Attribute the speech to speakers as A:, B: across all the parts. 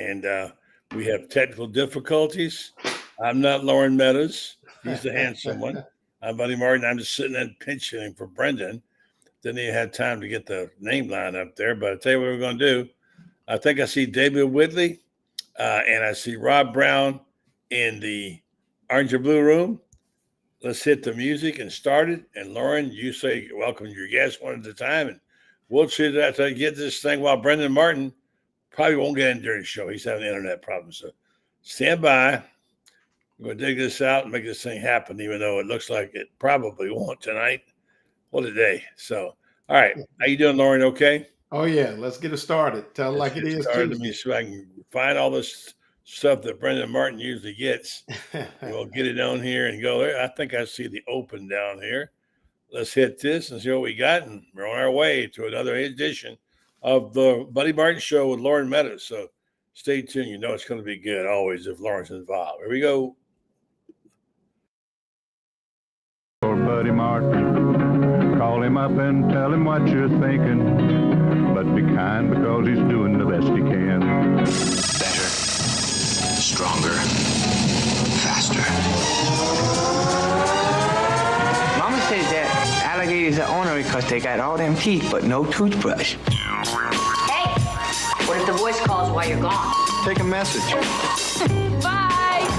A: and we have technical difficulties. I'm not Loren Meadows. He's the handsome one. I'm Buddy Martin. I'm just sitting there pinch hitting for Brendan. Didn't even have time to get the name line up there, but I'll tell you what we're going to do. I think I see David Whitley, and I see Rob Browne in the orange and blue room. Let's hit the music and start it. And Loren, you say welcome your guests one at a time, and we'll see that to get this thing while Brendan Martin probably won't get in during the show. He's having internet problems. So stand by. We're going to dig this out and make this thing happen, even though it looks like it probably won't tonight. What a day. So, all right. How you doing, Loren? Okay?
B: Oh, yeah. Let's get it started. Tell it like it is.
A: Started me so I can find all this stuff that Brendan Martin usually gets. We'll get it on here and go there. I think I see the open down here. Let's hit this and see what we got. And we're on our way to another edition of the Buddy Martin Show with Loren Meadows. So stay tuned. You know it's going to be good always if Loren's involved. Here we go.
C: For Buddy Martin, call him up and tell him what you're thinking. But be kind because he's doing the best he can.
D: Better, stronger, faster.
E: Mama says that alligators are ornery because they got all them teeth but no toothbrush.
F: Hey, what if the voice calls while you're gone?
D: Take a message.
F: Bye.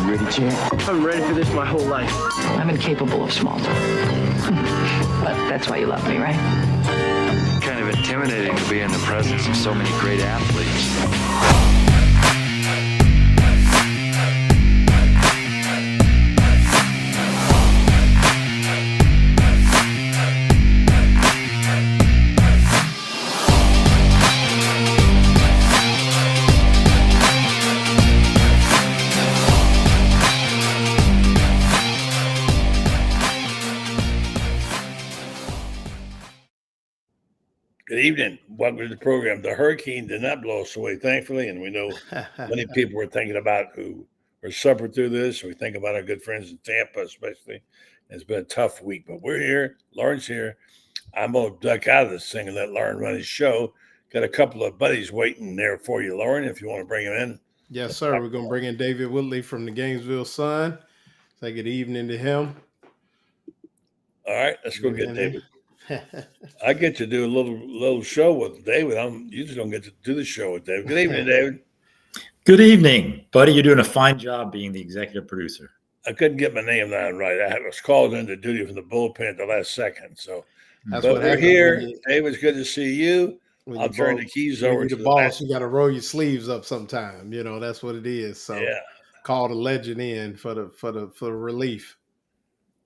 D: You ready, champ?
E: I'm ready for this my whole life.
F: I'm incapable of small talk. But that's why you love me, right?
G: Kind of intimidating to be in the presence of so many great athletes.
A: Good evening. Welcome to the program. The hurricane did not blow us away, thankfully, and we know many people were thinking about who were suffering through this. We think about our good friends in Tampa, especially. It's been a tough week, but we're here. Loren's here. I'm going to duck out of this thing and let Loren run his show. Got a couple of buddies waiting there for you, Loren, if you want to bring them in.
B: Yes, sir. We're going to bring in David Whitley from the Gainesville Sun. Say good evening to him.
A: All right, let's go get David. I get to do a little show with David. You usually don't get to do the show with David. Good evening, David.
H: Good evening, buddy. You're doing a fine job being the executive producer.
A: I couldn't get my name down right. I was called into duty from the bullpen at the last second. So,
B: That's
A: but
B: what
A: we're
B: happens
A: here.
B: when
A: David's good to see you. I'll turn the keys over to
B: the boss. You got to roll your sleeves up sometime. You know, that's what it is. So,
A: yeah.
B: Call the legend in for the relief.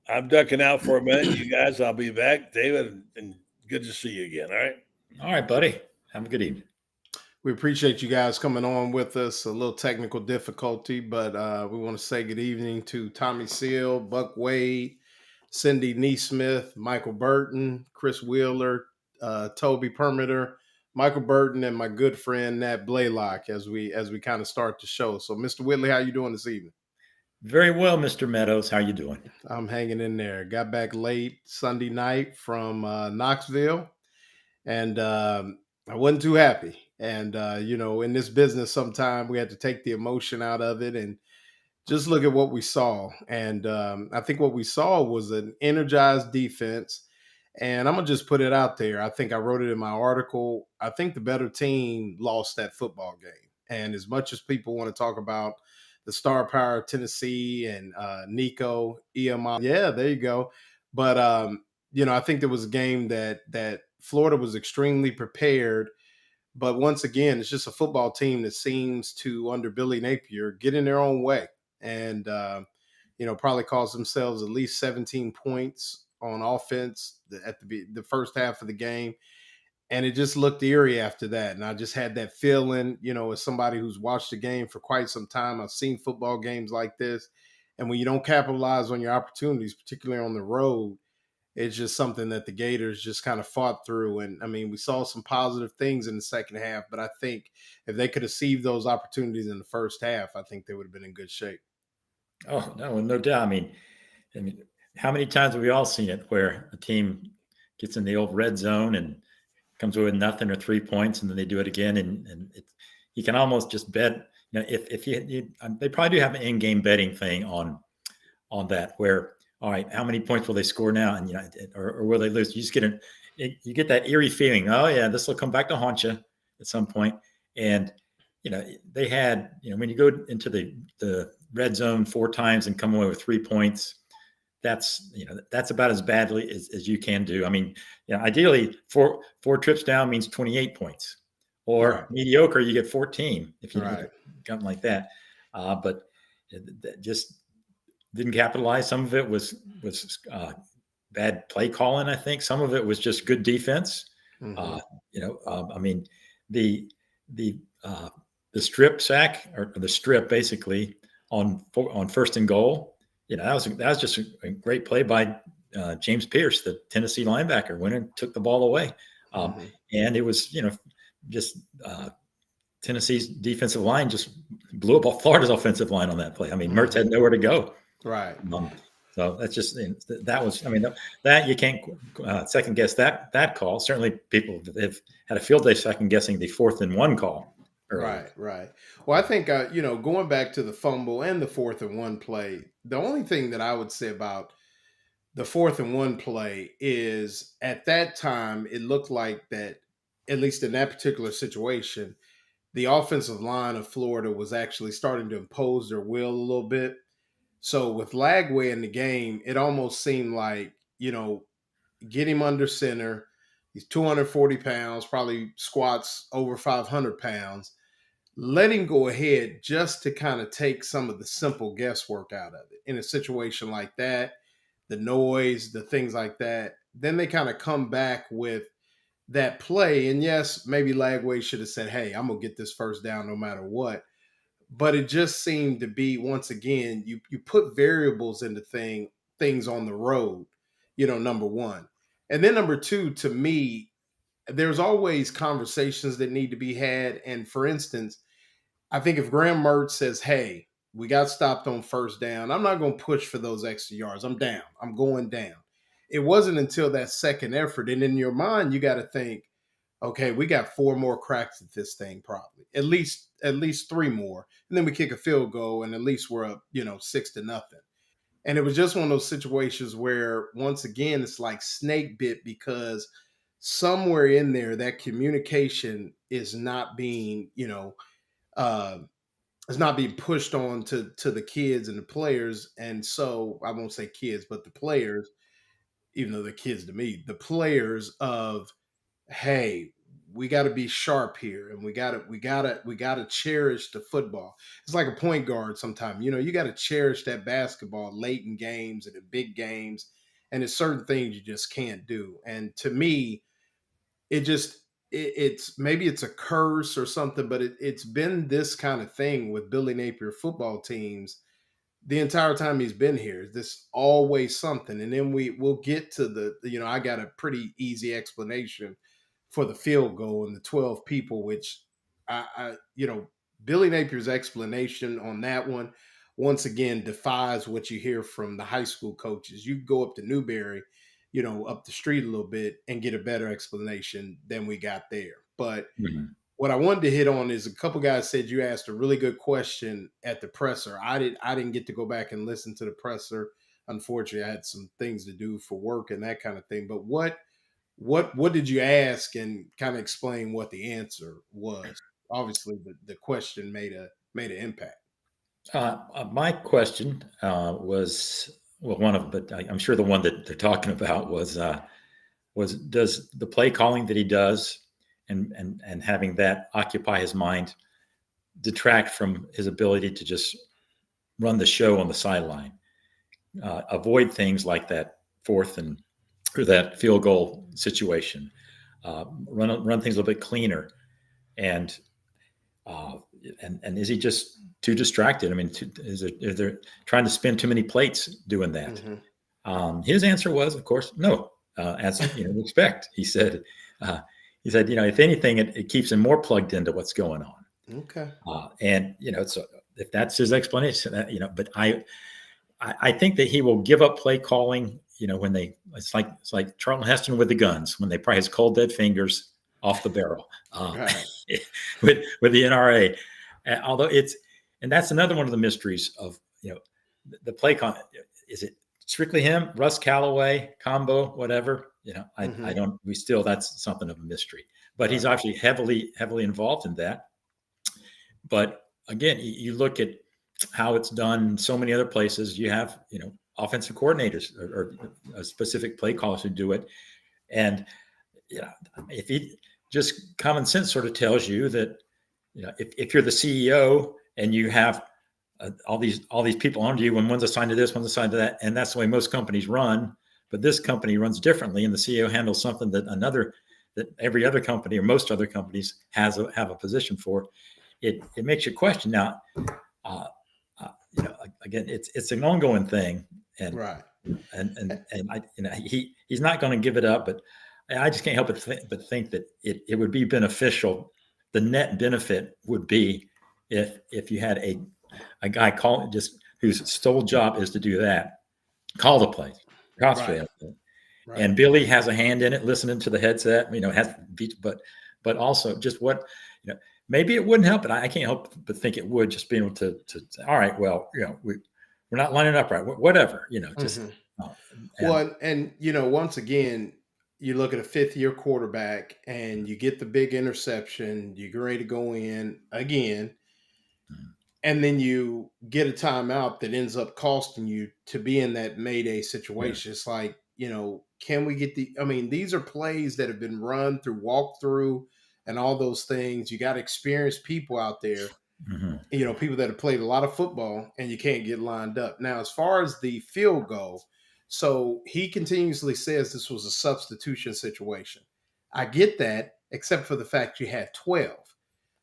A: I'm ducking out for a minute, you guys. I'll be back, David, and good to see you again. All right.
H: All right, buddy. Have a good evening.
B: We appreciate you guys coming on with us. A little technical difficulty, but we want to say good evening to Tommy Seal, Buck Wade, Cindy Neesmith, Michael Burton, Chris Wheeler, Toby Permitter, Michael Burton, and my good friend Nat Blaylock as we kind of start the show. So, Mr. Whitley, how you doing this evening?
H: Very well, Mr. Meadows. How you doing?
B: I'm hanging in there. Got back late Sunday night from Knoxville, and I wasn't too happy. And, in this business, sometimes we had to take the emotion out of it and just look at what we saw. And I think what we saw was an energized defense. And I'm going to just put it out there. I think I wrote it in my article. I think the better team lost that football game. And as much as people want to talk about the star power of Tennessee and Nico, EMI. Yeah, there you go. But, I think there was a game that Florida was extremely prepared. But once again, it's just a football team that seems to, under Billy Napier, get in their own way and, probably cost themselves at least 17 points on offense at the first half of the game. And it just looked eerie after that. And I just had that feeling, as somebody who's watched the game for quite some time, I've seen football games like this. And when you don't capitalize on your opportunities, particularly on the road, it's just something that the Gators just kind of fought through. And, we saw some positive things in the second half. But I think if they could have seized those opportunities in the first half, I think they would have been in good shape.
H: Oh, no doubt. I mean, how many times have we all seen it where a team gets in the old red zone and comes away with nothing or 3 points, and then they do it again. And you can almost just bet if they probably do have an in-game betting thing on that, where, all right, how many points will they score now, and or will they lose? You just you get that eerie feeling. Oh yeah, this will come back to haunt you at some point. And they had, when you go into the red zone 4 times and come away with 3 points, that's about as badly as you can do. I mean, ideally, four trips down means 28 points, or mediocre, you get 14 if you get something like that. But that just didn't capitalize. Some of it was bad play calling. I think some of it was just good defense. I mean, the strip sack, or the strip basically on first and goal. That was just a great play by James Pierce, the Tennessee linebacker, went and took the ball away. And it was, just Tennessee's defensive line just blew up Florida's offensive line on that play. I mean, Mertz had nowhere to go.
B: Right.
H: So that's just, that was, I mean, that you can't second guess that call. Certainly people have had a field day second guessing the 4th and 1 call.
B: Right. Well, I think, going back to the fumble and the 4th and 1 play, the only thing that I would say about the 4th and 1 play is at that time, it looked like that, at least in that particular situation, the offensive line of Florida was actually starting to impose their will a little bit. So with Lagway in the game, it almost seemed like, get him under center. He's 240 pounds, probably squats over 500 pounds. Let him go ahead just to kind of take some of the simple guesswork out of it. In a situation like that, the noise, the things like that, then they kind of come back with that play. And yes, maybe Lagway should have said, hey, I'm going to get this first down no matter what. But it just seemed to be, once again, you put variables into things on the road, number one. And then number two, to me, there's always conversations that need to be had. And for instance, I think if Graham Mertz says, hey, we got stopped on first down, I'm not going to push for those extra yards. I'm down. I'm going down. It wasn't until that second effort. And in your mind, you got to think, okay, we got 4 more cracks at this thing, probably at least 3 more. And then we kick a field goal and at least we're up, 6-0. And it was just one of those situations where, once again, it's like snake bit, because somewhere in there, that communication is not being, is not being pushed on to the kids and the players. And so I won't say kids, but the players, even though they're kids to me, the players of, hey, we got to be sharp here, and we got to cherish the football. It's like a point guard sometimes. You got to cherish that basketball late in games and in big games, and there's certain things you just can't do. And to me, it's maybe it's a curse or something, but it's been this kind of thing with Billy Napier football teams the entire time he's been here. This always something. And then we'll get to the I got a pretty easy explanation for the field goal and the 12 people, which I Billy Napier's explanation on that one, once again, defies what you hear from the high school coaches. You go up to Newberry, up the street a little bit, and get a better explanation than we got there. But what I wanted to hit on is, a couple guys said you asked a really good question at the presser. I didn't get to go back and listen to the presser. Unfortunately, I had some things to do for work and that kind of thing. But what did you ask, and kind of explain what the answer was? Obviously, the question made an impact.
H: My question was, well, one of, but I'm sure the one that they're talking about was does the play calling that he does and having that occupy his mind detract from his ability to just run the show on the sideline, avoid things like that 4th and or that field goal situation, run things a little bit cleaner, and is he just too distracted? I mean, is there trying to spin too many plates doing that? His answer was, of course, no. As we expect, he said, if anything, it keeps him more plugged into what's going on.
B: Okay.
H: And so if that's his explanation, but I think that he will give up play calling. When it's like Charlton Heston with the guns, when they pry his cold dead fingers off the barrel with the NRA. Although and that's another one of the mysteries of, the play is it strictly him, Russ Callaway combo, whatever, I don't, that's something of a mystery, but he's actually heavily involved in that. But again, you look at how it's done in so many other places. You have, offensive coordinators or specific play callers who do it. And, if he just common sense sort of tells you that, if you're the CEO and you have all these people under you, and one's assigned to this, one's assigned to that, and that's the way most companies run. But this company runs differently, and the CEO handles something that every other company or most other companies have a position for. It makes you question now. Again, it's an ongoing thing, and
B: Right.
H: and he's not going to give it up, but I just can't help but think that it would be beneficial. The net benefit would be if you had a guy whose sole job is to do that, call the plays, concentrate on it. Right. And Billy has a hand in it, listening to the headset, but also just what, maybe it wouldn't help, but I can't help but think it would, just being able to all right, well, we're not lining up right, whatever, just.
B: Well, and once again, you look at a 5th-year quarterback and you get the big interception, you get ready to go in again, and then you get a timeout that ends up costing you to be in that Mayday situation. Yeah. It's like, can we get these are plays that have been run through walkthrough and all those things. You got experienced people out there, people that have played a lot of football, and you can't get lined up. Now, as far as the field goal, so he continuously says this was a substitution situation. I get that, except for the fact you had 12.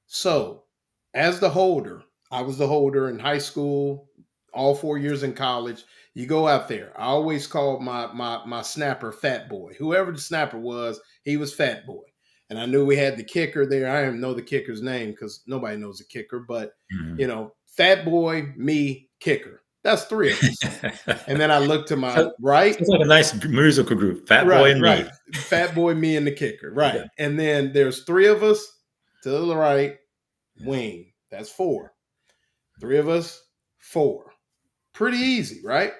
B: So as the holder, I was the holder in high school, all 4 years in college. You go out there. I always called my snapper Fat Boy. Whoever the snapper was, he was Fat Boy. And I knew we had the kicker there. I didn't know the kicker's name because nobody knows the kicker. But, Fat Boy, me, kicker. That's 3 of us. And then I looked to my right.
H: It's like a nice musical group. Fat Boy and me.
B: Fat Boy, me, and the kicker. Right. Yeah. And then there's 3 of us to the right, wing. That's 4. 3 of us, 4. Pretty easy, right?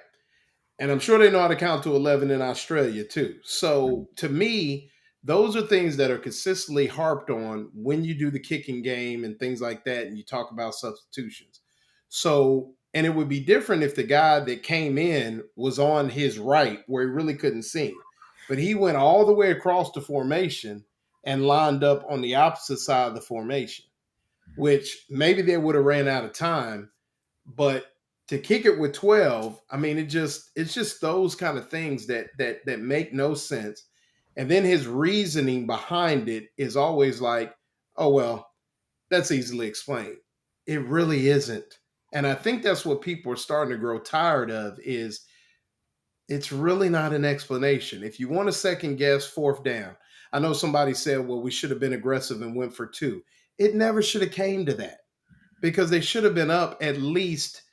B: And I'm sure they know how to count to 11 in Australia too. So to me, those are things that are consistently harped on when you do the kicking game and things like that, and you talk about substitutions. So, and it would be different if the guy that came in was on his right where he really couldn't see him. But he went all the way across the formation and lined up on the opposite side of the formation, which maybe they would have ran out of time. But to kick it with 12, it's just those kind of things that make no sense. And then his reasoning behind it is always like, oh, well, that's easily explained. It really isn't. And I think that's what people are starting to grow tired of, is it's really not an explanation. If you want to second guess 4th down, I know somebody said, well, we should have been aggressive and went for 2. It never should have came to that, because they should have been up at least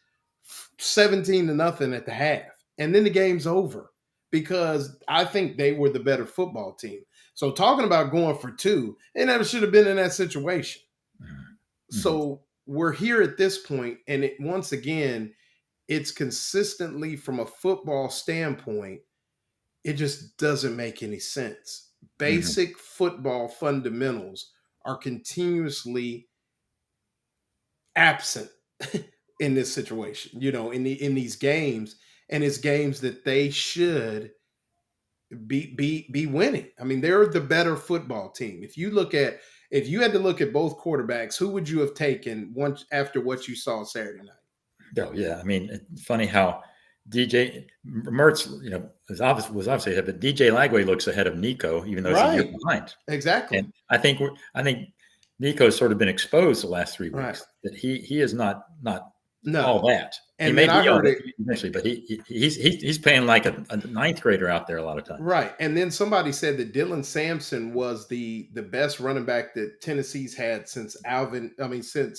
B: 17-0 at the half. And then the game's over, because I think they were the better football team. So talking about going for 2, they never should have been in that situation. Mm-hmm. So we're here at this point, and once again, it's consistently, from a football standpoint, it just doesn't make any sense. Basic football fundamentals are continuously absent in this situation, in these games, and it's games that they should be winning. They're the better football team. If you had to look at both quarterbacks, who would you have taken once after what you saw Saturday night?
H: Oh yeah, it's funny how DJ Mertz, was obviously ahead, but DJ Lagway looks ahead of Nico, even though he's a year behind.
B: Exactly.
H: And I think Nico's sort of been exposed the last 3 weeks. That he is not all that.
B: And he may be all that
H: eventually, but he's playing like a 9th grader out there a lot of times.
B: Right. And then somebody said that Dylan Sampson was the best running back that Tennessee's had since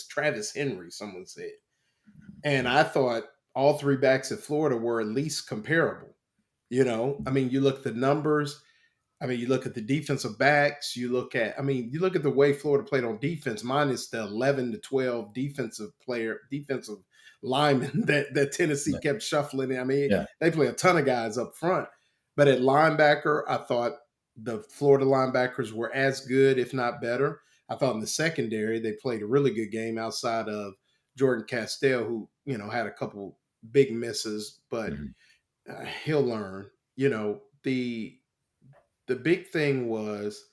B: Travis Henry, someone said. And I thought all 3 backs at Florida were at least comparable. You look at the numbers. I mean, you look at the defensive backs, you look at the way Florida played on defense, minus the 11 to 12 defensive linemen that Tennessee kept shuffling in. I mean,
H: Yeah.
B: they play a ton of guys up front. But at linebacker, I thought the Florida linebackers were as good, if not better. I thought in the secondary, they played a really good game outside of Jordan Castell, who, had a couple big misses, but he'll learn. The big thing was,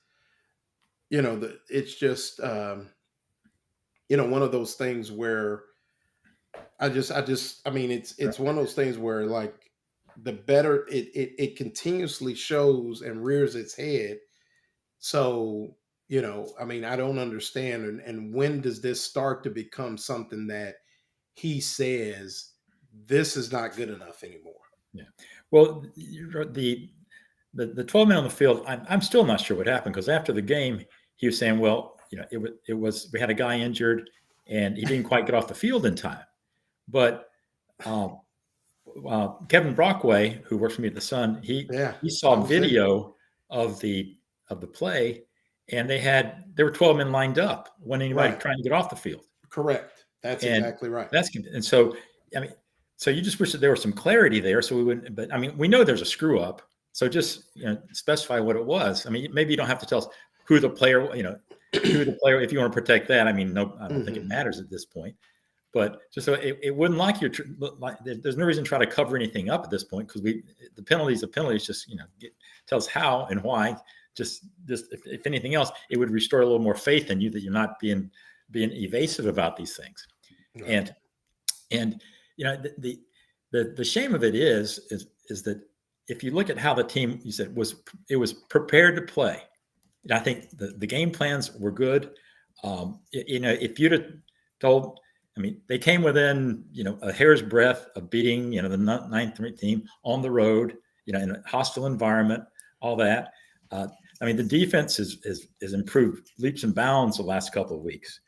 B: it's just, one of those things where it's one of those things where, like, the better it continuously shows and rears its head. So, I don't understand. And when does this start to become something that he says, this is not good enough anymore?
H: Yeah. Well, the 12 men on the field, I'm still not sure what happened, because after the game, he was saying, well, it was we had a guy injured and he didn't quite get off the field in time. But Kevin Brockway, who works for me at the Sun, he saw video of the play, and there were 12 men lined up when anybody trying to get off the field.
B: Correct. That's exactly right.
H: So you just wish that there was some clarity there, so we wouldn't. But I mean, we know there's a screw up, so just specify what it was. I mean, maybe you don't have to tell us who the player, if you want to protect that. I mean, no, I don't think it matters at this point. But just so it wouldn't there's no reason to try to cover anything up at this point, because the penalties just tell us how and why. Just if anything else, it would restore a little more faith in you that you're not being evasive about these things. Right. And the shame of it is that if you look at how the team, you said, it was prepared to play. And I think the game plans were good. If you'd have told, I mean, they came within, a hair's breadth of beating, the ninth team on the road, in a hostile environment, all that. I mean, the defense has improved leaps and bounds the last couple of weeks.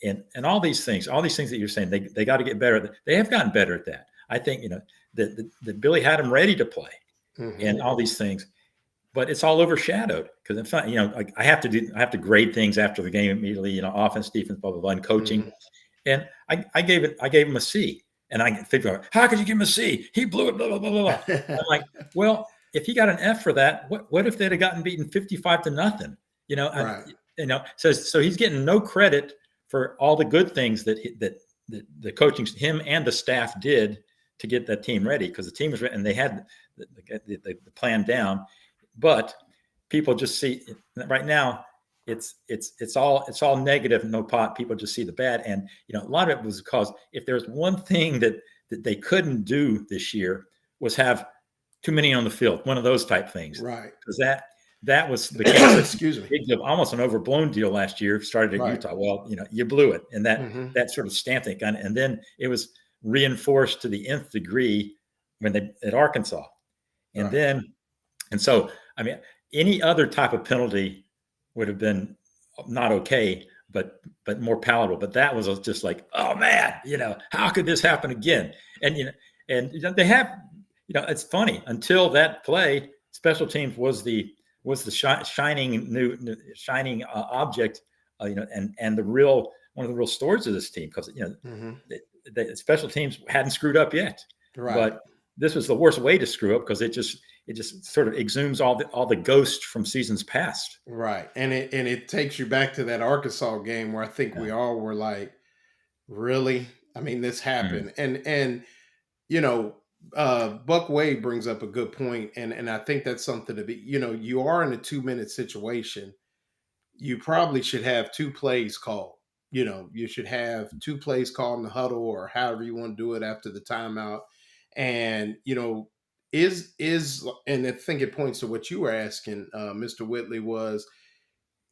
H: And all these things that you're saying, they got to get better. They have gotten better at that. I think, that Billy had them ready to play and all these things, but it's all overshadowed because in fact, like I have to grade things after the game immediately, offense, defense, blah, blah, blah, and coaching. And I gave him a C, and I figured, how could you give him a C? He blew it, blah, blah, blah, blah. I'm like, well, if he got an F for that, what if they'd have gotten beaten 55-0? So he's getting no credit for all the good things that the coaching, him and the staff did to get that team ready, because the team was ready and they had the plan down. But people just see right now it's all negative, no pot. People just see the bad, and a lot of it was because if there's one thing that they couldn't do this year was have too many on the field, one of those type things, right? Because that was the case. Almost an overblown deal last year. Started at Utah. Well, you blew it, and that sort of stamped it. And then it was reinforced to the nth degree when at Arkansas, and so I mean, any other type of penalty would have been not okay, but more palatable. But that was just like, oh man, how could this happen again? And they have, it's funny, until that play, special teams was the shining object, and one of the real stories of this team, because the special teams hadn't screwed up yet, but this was the worst way to screw up, because it just sort of exhumes all the ghost from seasons past. Right.
B: And it takes you back to that Arkansas game where I think we all were like, really? I mean, this happened. And Buck Wade brings up a good point, and I think that's something to be, you are in a 2-minute situation. You probably should have 2 plays called. You should have 2 plays called in the huddle, or however you want to do it after the timeout. And, and I think it points to what you were asking, Mr. Whitley,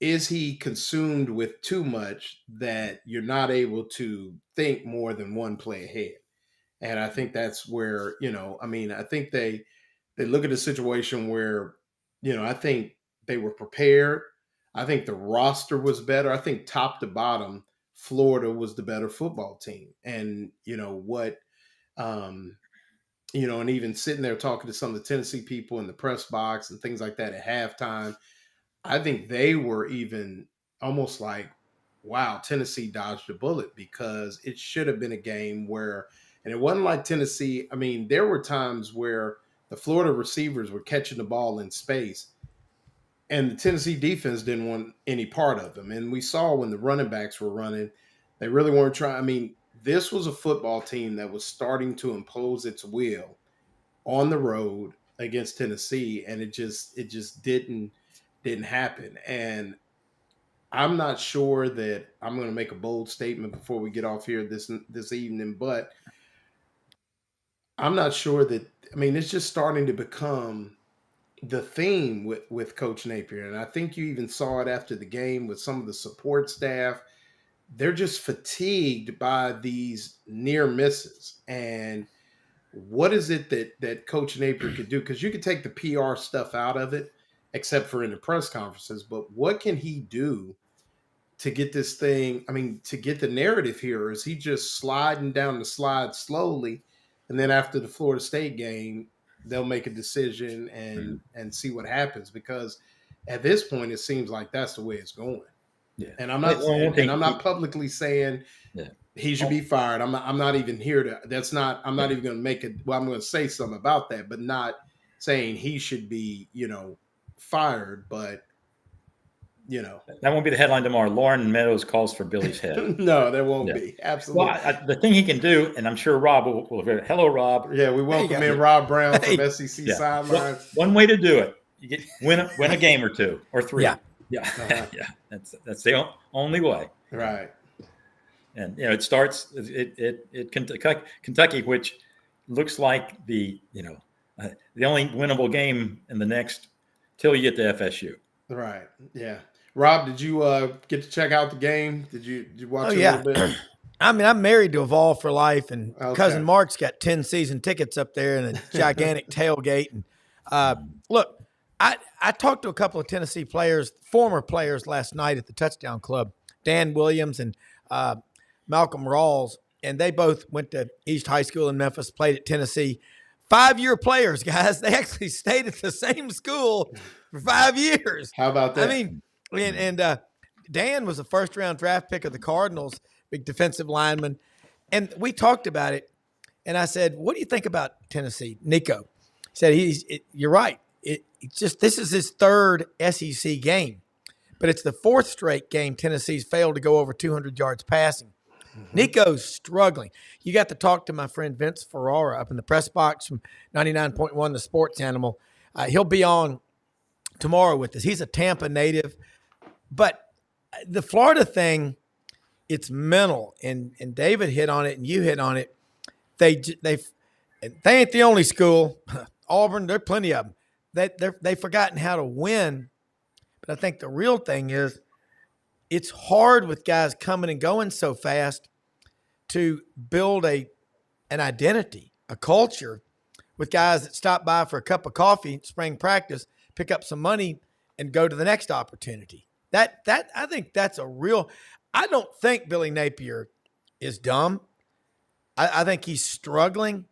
B: is he consumed with too much that you're not able to think more than 1 play ahead? And I think that's where, I think they look at a situation where, I think they were prepared. I think the roster was better. I think top to bottom, Florida was the better football team. And, and even sitting there talking to some of the Tennessee people in the press box and things like that at halftime, I think they were even almost like, wow, Tennessee dodged a bullet, because it should have been a game where, and it wasn't like Tennessee. I mean, there were times where the Florida receivers were catching the ball in space, and the Tennessee defense didn't want any part of them. And we saw when the running backs were running, they really weren't trying. I mean, this was a football team that was starting to impose its will on the road against Tennessee, and it just didn't happen. And I'm not sure that I'm going to make a bold statement before we get off here this evening, but I'm not sure that. I mean, it's just starting to become the theme with Coach Napier, and I think you even saw it after the game with some of the support staff. They're just fatigued by these near misses. And what is it that Coach Napier could do? Because you could take the PR stuff out of it, except for in the press conferences. But what can he do to get this thing? I mean, to get the narrative here, or is he just sliding down the slide slowly, and then after the Florida State game, they'll make a decision and see what happens? Because at this point, it seems like that's the way it's going.
H: Yeah.
B: And I'm not and I'm not publicly saying he should be fired. I'm not even here to. That's not. I'm not even going to make it. Well, I'm going to say something about that, but not saying he should be, fired. But
H: that won't be the headline tomorrow. Loren Meadows calls for Billy's head.
B: No, there won't be. Absolutely.
H: Well, the thing he can do, and I'm sure Rob will hello, Rob.
B: Yeah, we welcome in Rob Browne from SEC Sideline.
H: One way to do it: you win a game or two or three. Yeah. Yeah. That's the only way.
B: Right.
H: And it starts at Kentucky, which looks like the only winnable game in the next till you get to FSU.
B: Right. Yeah. Rob, did you get to check out the game? Did you watch it a little bit?
I: I mean, I'm married to Evolve for life, and cousin Mark's got 10 season tickets up there and a gigantic tailgate. And look, I talked to a couple of Tennessee players, former players, last night at the Touchdown Club, Dan Williams and Malcolm Rawls, and they both went to East High School in Memphis, played at Tennessee. 5-year players, guys. They actually stayed at the same school for 5 years.
B: How about that?
I: I mean, and Dan was a first-round draft pick of the Cardinals, big defensive lineman. And we talked about it, and I said, what do you think about Tennessee? Nico said, you're right. It's just this is his third SEC game, but it's the fourth straight game Tennessee's failed to go over 200 yards passing. Mm-hmm. Nico's struggling. You got to talk to my friend Vince Ferrara up in the press box from 99.1 The Sports Animal. He'll be on tomorrow with us. He's a Tampa native. But the Florida thing, it's mental. And David hit on it and you hit on it. They ain't the only school. Auburn, there are plenty of them. They've forgotten how to win. But I think the real thing is it's hard with guys coming and going so fast to build an identity, a culture with guys that stop by for a cup of coffee, spring practice, pick up some money, and go to the next opportunity. That I think that's a real – I don't think Billy Napier is dumb. I think he's struggling.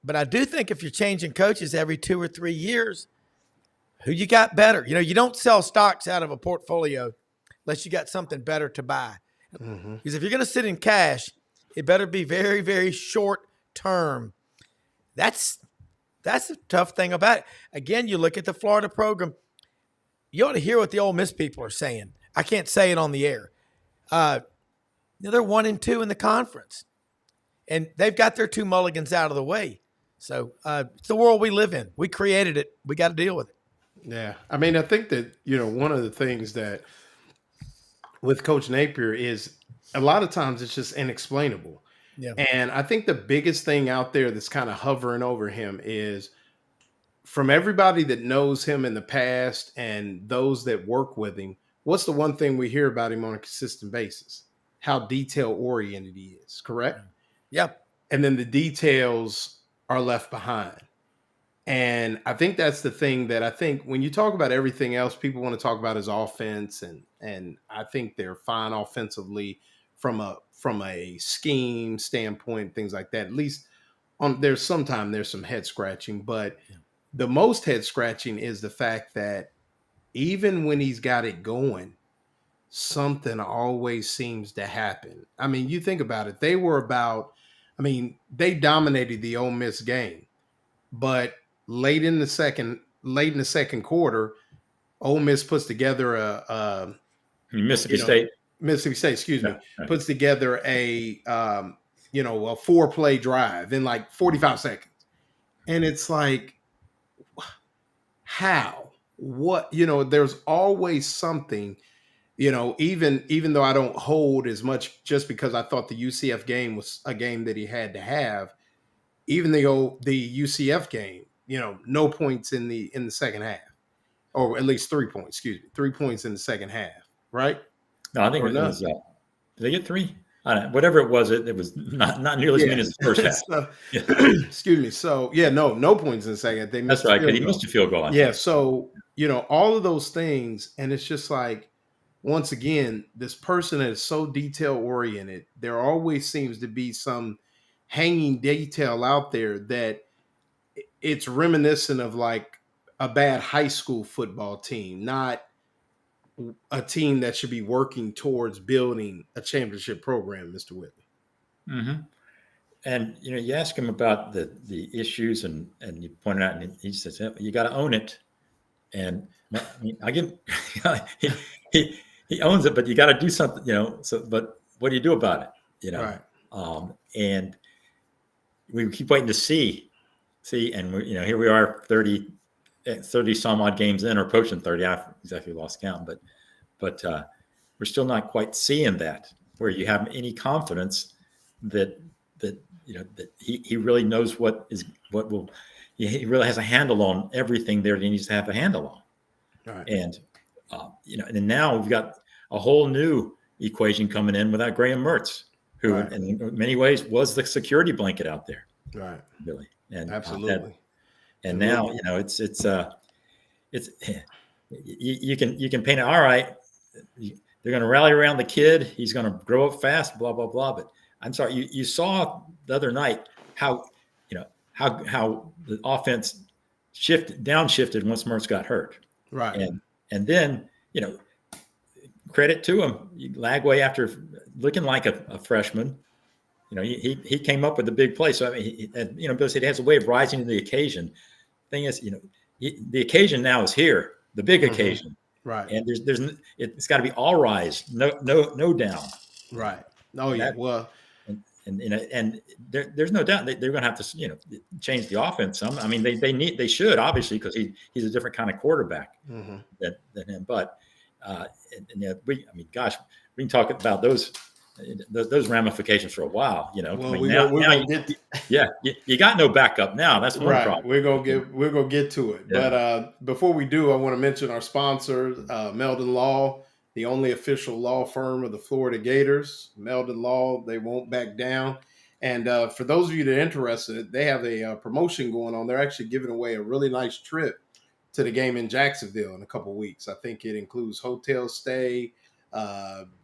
I: But I do think if you're changing coaches every 2 or 3 years, who you got better? You don't sell stocks out of a portfolio unless you got something better to buy. Mm-hmm. Because if you're going to sit in cash, it better be very, very short term. That's the tough thing about it. Again, you look at the Florida program, you ought to hear what the Ole Miss people are saying. I can't say it on the air. They're 1-2 in the conference, and they've got their 2 mulligans out of the way. So it's the world we live in. We created it. We got to deal with it.
B: Yeah. I mean, I think that, one of the things that with Coach Napier is a lot of times it's just inexplainable. Yeah. And I think the biggest thing out there that's kind of hovering over him is from everybody that knows him in the past and those that work with him, what's the one thing we hear about him on a consistent basis? How detail oriented he is, correct?
I: Yeah. And
B: then the details are left behind. And I think that's the thing that I think when you talk about everything else, people want to talk about his offense. And I think they're fine offensively from a scheme standpoint, things like that. At least there's some head scratching, but the most head scratching is the fact that even when he's got it going, something always seems to happen. I mean, you think about it. They dominated the Ole Miss game, but late in the second quarter, Ole Miss puts together
H: Mississippi State.
B: Mississippi State, excuse me,
H: Right.
B: puts together a 4-play drive in like 45 seconds. And it's like, how? What? There's always something, even though I don't hold as much just because I thought the UCF game was a game that he had to have, even the UCF game, no points in the second half. Or at least 3 points, excuse me. 3 points in the second half, right?
H: No, I think it was. Did they get 3? I don't know. Whatever it was was not nearly as many as the first half.
B: So, excuse me. So no points in the second. They missed
H: That's right.
B: the field
H: He
B: goal.
H: missed a field goal. I
B: Yeah.
H: think.
B: So all of those things, and it's just like, once again, this person that is so detail oriented, there always seems to be some hanging detail out there that it's reminiscent of like a bad high school football team, not a team that should be working towards building a championship program, Mr. Whitley.
H: Mm-hmm. And you ask him about the issues, and you point it out, and he says, "You got to own it." And I give he owns it, but you got to do something, So, but what do you do about it?
B: Right.
H: And we keep waiting to see, and we, here we are, 30 some odd games in, or approaching 30. I exactly lost count, but we're still not quite seeing that where you have any confidence that he really knows he really has a handle on everything there that he needs to have a handle on.
B: Right.
H: And and now we've got a whole new equation coming in without Graham Mertz, who
B: Right.
H: in many ways was the security blanket out there.
B: Right.
H: Really. And
B: Absolutely.
H: and now it's you can paint it. All right, they're going to rally around the kid. He's going to grow up fast. Blah blah blah. But I'm sorry, you saw the other night how the offense downshifted once Mertz got hurt.
B: Right.
H: And then credit to him, Lagway, after looking like a freshman, he came up with the big play. So I mean, Bill said he has a way of rising to the occasion. Thing is, the occasion now is here, the big occasion,
B: right?
H: And it's got to be all rise, no down,
B: right? Oh yeah,
H: and there's no doubt they're going to have to change the offense some. I mean, they should, obviously, because he's a different kind of quarterback than him. But we can talk about those ramifications for a while. You got no backup now. That's one problem.
B: We're gonna get to it. Yeah. But before we do, I want to mention our sponsor, Meldon Law, the only official law firm of the Florida Gators. Meldon Law, they won't back down. And for those of you that are interested, they have a promotion going on. They're actually giving away a really nice trip to the game in Jacksonville in a couple of weeks. I think it includes hotel stay,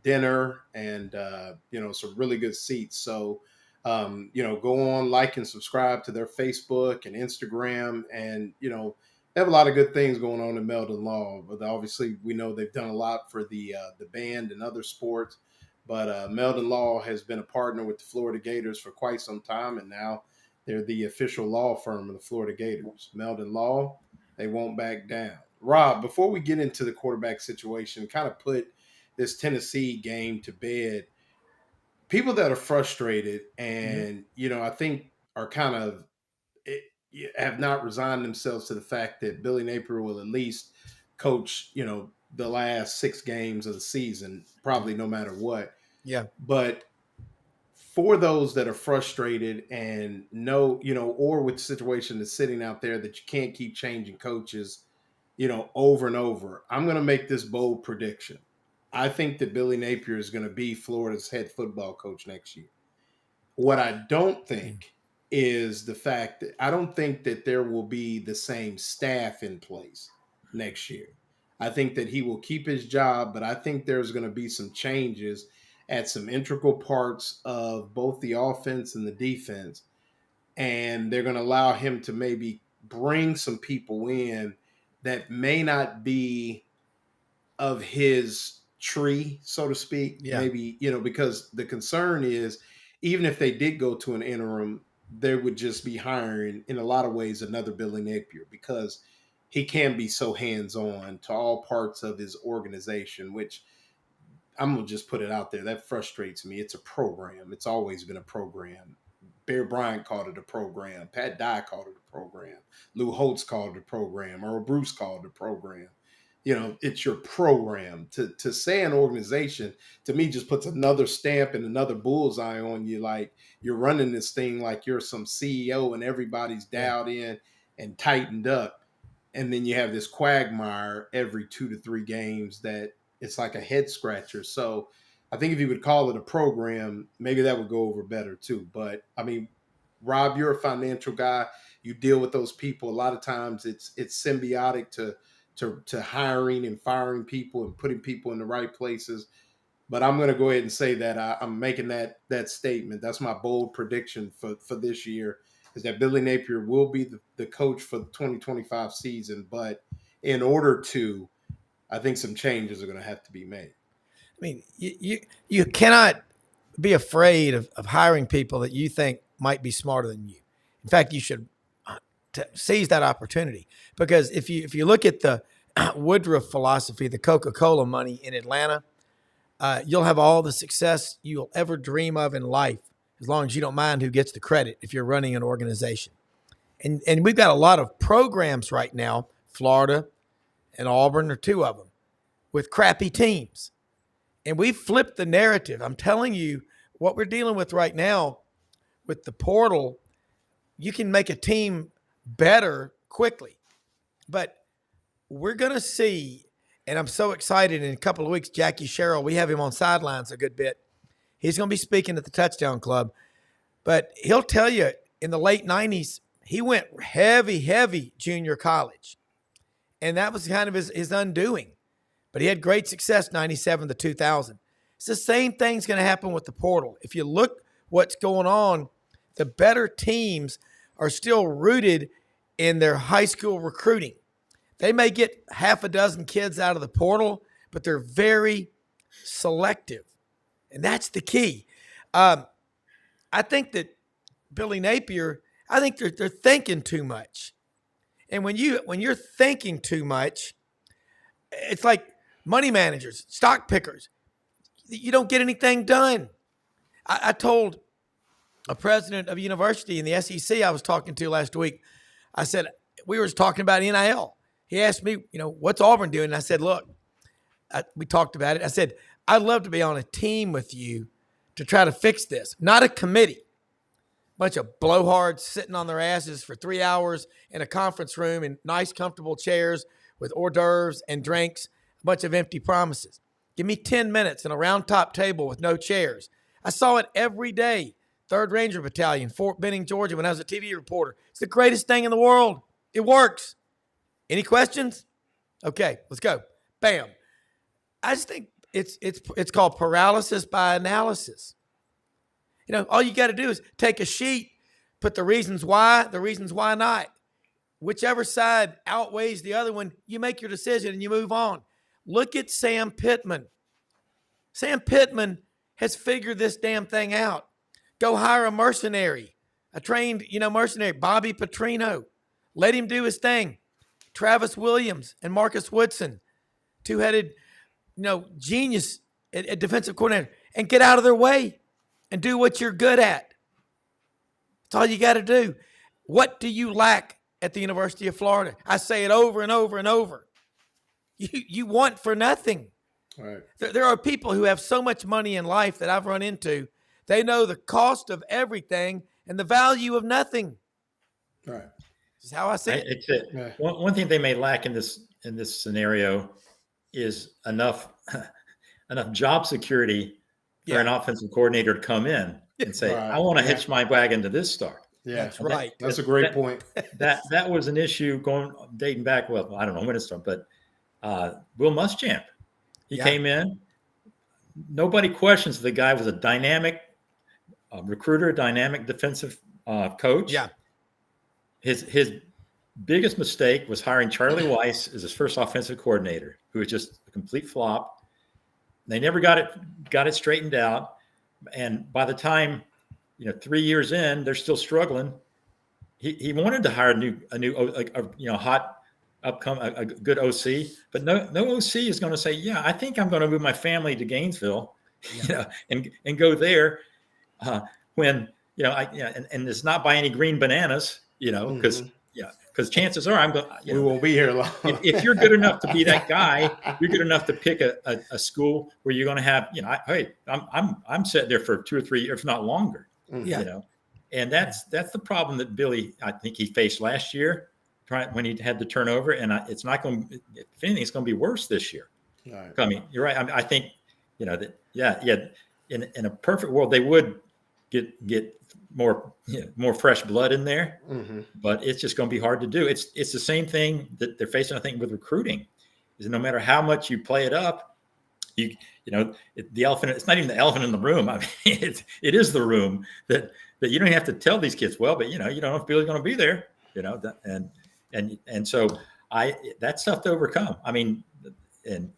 B: dinner, and some really good seats. So go on, like and subscribe to their Facebook and Instagram, and they have a lot of good things going on in Meldon Law. But obviously, we know they've done a lot for the band and other sports. But Meldon Law has been a partner with the Florida Gators for quite some time, and now they're the official law firm of the Florida Gators. Meldon Law, they won't back down. Rob, before we get into the quarterback situation, kind of put this Tennessee game to bed, people that are frustrated and, I think are kind of have not resigned themselves to the fact that Billy Napier will at least coach, the last 6 games of the season, probably no matter what.
I: Yeah.
B: But for those that are frustrated and or with the situation that's sitting out there that you can't keep changing coaches, over and over, I'm going to make this bold prediction. I think that Billy Napier is going to be Florida's head football coach next year. What I don't think is the fact that I don't think that there will be the same staff in place next year. I think that he will keep his job, but I think there's going to be some changes at some integral parts of both the offense and the defense and they're going to allow him to maybe bring some people in that may not be of his tree, so to speak.
I: Yeah.
B: Maybe, because the concern is, even if they did go to an interim, they would just be hiring, in a lot of ways, another Billy Napier, because he can be so hands-on to all parts of his organization, which I'm going to just put it out there. That frustrates me. It's a program. It's always been a program. Bear Bryant called it a program. Pat Dye called it a program. Lou Holtz called it a program. Earl Bruce called it a program. It's your program. To say an organization, to me, just puts another stamp and another bullseye on you. Like, you're running this thing like you're some CEO and everybody's dialed in and tightened up. And then you have this quagmire every 2 to 3 games that it's like a head scratcher. So I think if you would call it a program, maybe that would go over better too. But I mean, Rob, you're a financial guy. You deal with those people. A lot of times it's symbiotic to hiring and firing people and putting people in the right places. But I'm going to go ahead and say that I'm making that statement. That's my bold prediction for this year, is that Billy Napier will be the coach for the 2025 season. But in order to, I think some changes are going to have to be made.
I: I mean, you cannot be afraid of hiring people that you think might be smarter than you. In fact, you should seize that opportunity, because if you look at the Woodruff philosophy, the Coca-Cola money in Atlanta, you'll have all the success you'll ever dream of in life, as long as you don't mind who gets the credit if you're running an organization. And we've got a lot of programs right now, Florida and Auburn are 2 of them, with crappy teams. And we've flipped the narrative. I'm telling you, what we're dealing with right now with the portal, you can make a team better quickly. But we're going to see, and I'm so excited, in a couple of weeks, Jackie Sherrill, we have him on sidelines a good bit. He's going to be speaking at the Touchdown Club. But he'll tell you, in the late 90s, he went heavy junior college. And that was kind of his undoing. But he had great success 97 to 2000. It's the same thing's going to happen with the portal. If you look what's going on, the better teams are still rooted in their high school recruiting. They may get half a dozen kids out of the portal, but they're very selective. And that's the key. I think that Billy Napier, I think they're thinking too much. And when you're thinking too much, it's like money managers, stock pickers. You don't get anything done. I told a president of a university in the SEC I was talking to last week, I said, we were talking about NIL. He asked me, what's Auburn doing? And I said, look, we talked about it. I said, I'd love to be on a team with you to try to fix this, not a committee. Bunch of blowhards sitting on their asses for 3 hours in a conference room in nice, comfortable chairs with hors d'oeuvres and drinks, a bunch of empty promises. Give me 10 minutes in a round top table with no chairs. I saw it every day. 3rd Ranger Battalion, Fort Benning, Georgia, when I was a TV reporter. It's the greatest thing in the world. It works. Any questions? Okay, let's go. Bam. I just think it's called paralysis by analysis. All you got to do is take a sheet, put the reasons why not. Whichever side outweighs the other one, you make your decision and you move on. Look at Sam Pittman. Sam Pittman has figured this damn thing out. Go hire a mercenary, a trained, mercenary, Bobby Petrino. Let him do his thing. Travis Williams and Marcus Woodson, 2-headed, genius at defensive coordinator, and get out of their way and do what you're good at. That's all you got to do. What do you lack at the University of Florida? I say it over and over and over. You want for nothing.
B: All right.
I: There are people who have so much money in life that I've run into. They know the cost of everything and the value of nothing.
B: All right.
I: This is how I see it.
H: One thing they may lack in this scenario is enough job security for an offensive coordinator to come in and say,
B: Right.
H: I want to hitch my wagon to this star.
B: Yeah,
I: That's right.
B: That's a great point.
H: That was an issue dating back. Well, I don't know when it started, but Will Muschamp, he came in. Nobody questions the guy was a dynamic recruiter, dynamic defensive coach.
I: Yeah.
H: His biggest mistake was hiring Charlie Weiss as his first offensive coordinator, who was just a complete flop. They never got it straightened out, and by the time 3 years in, they're still struggling. He wanted to hire a new hot upcoming a good OC, but no OC is going to say, yeah, I think I'm going to move my family to Gainesville, and go there when and it's not by any green bananas, because chances are I'm going.
B: We won't be here long.
H: if you're good enough to be that guy, you're good enough to pick a school where you're going to have, hey, I'm sitting there for 2 or 3 years, if not longer. And that's the problem that Billy, I think he faced last year, when he had the turnover, and it's not going. If anything, it's going to be worse this year.
B: Right.
H: I mean, you're right. I think that in a perfect world, they would get more fresh blood in there, but it's just going to be hard to do. It's the same thing that they're facing, I think, with recruiting. Is no matter how much you play it up, the elephant. It's not even the elephant in the room. I mean, it is the room that you don't have to tell these kids. Well, but you don't know if Billy's going to be there. And so that's tough to overcome. I mean, and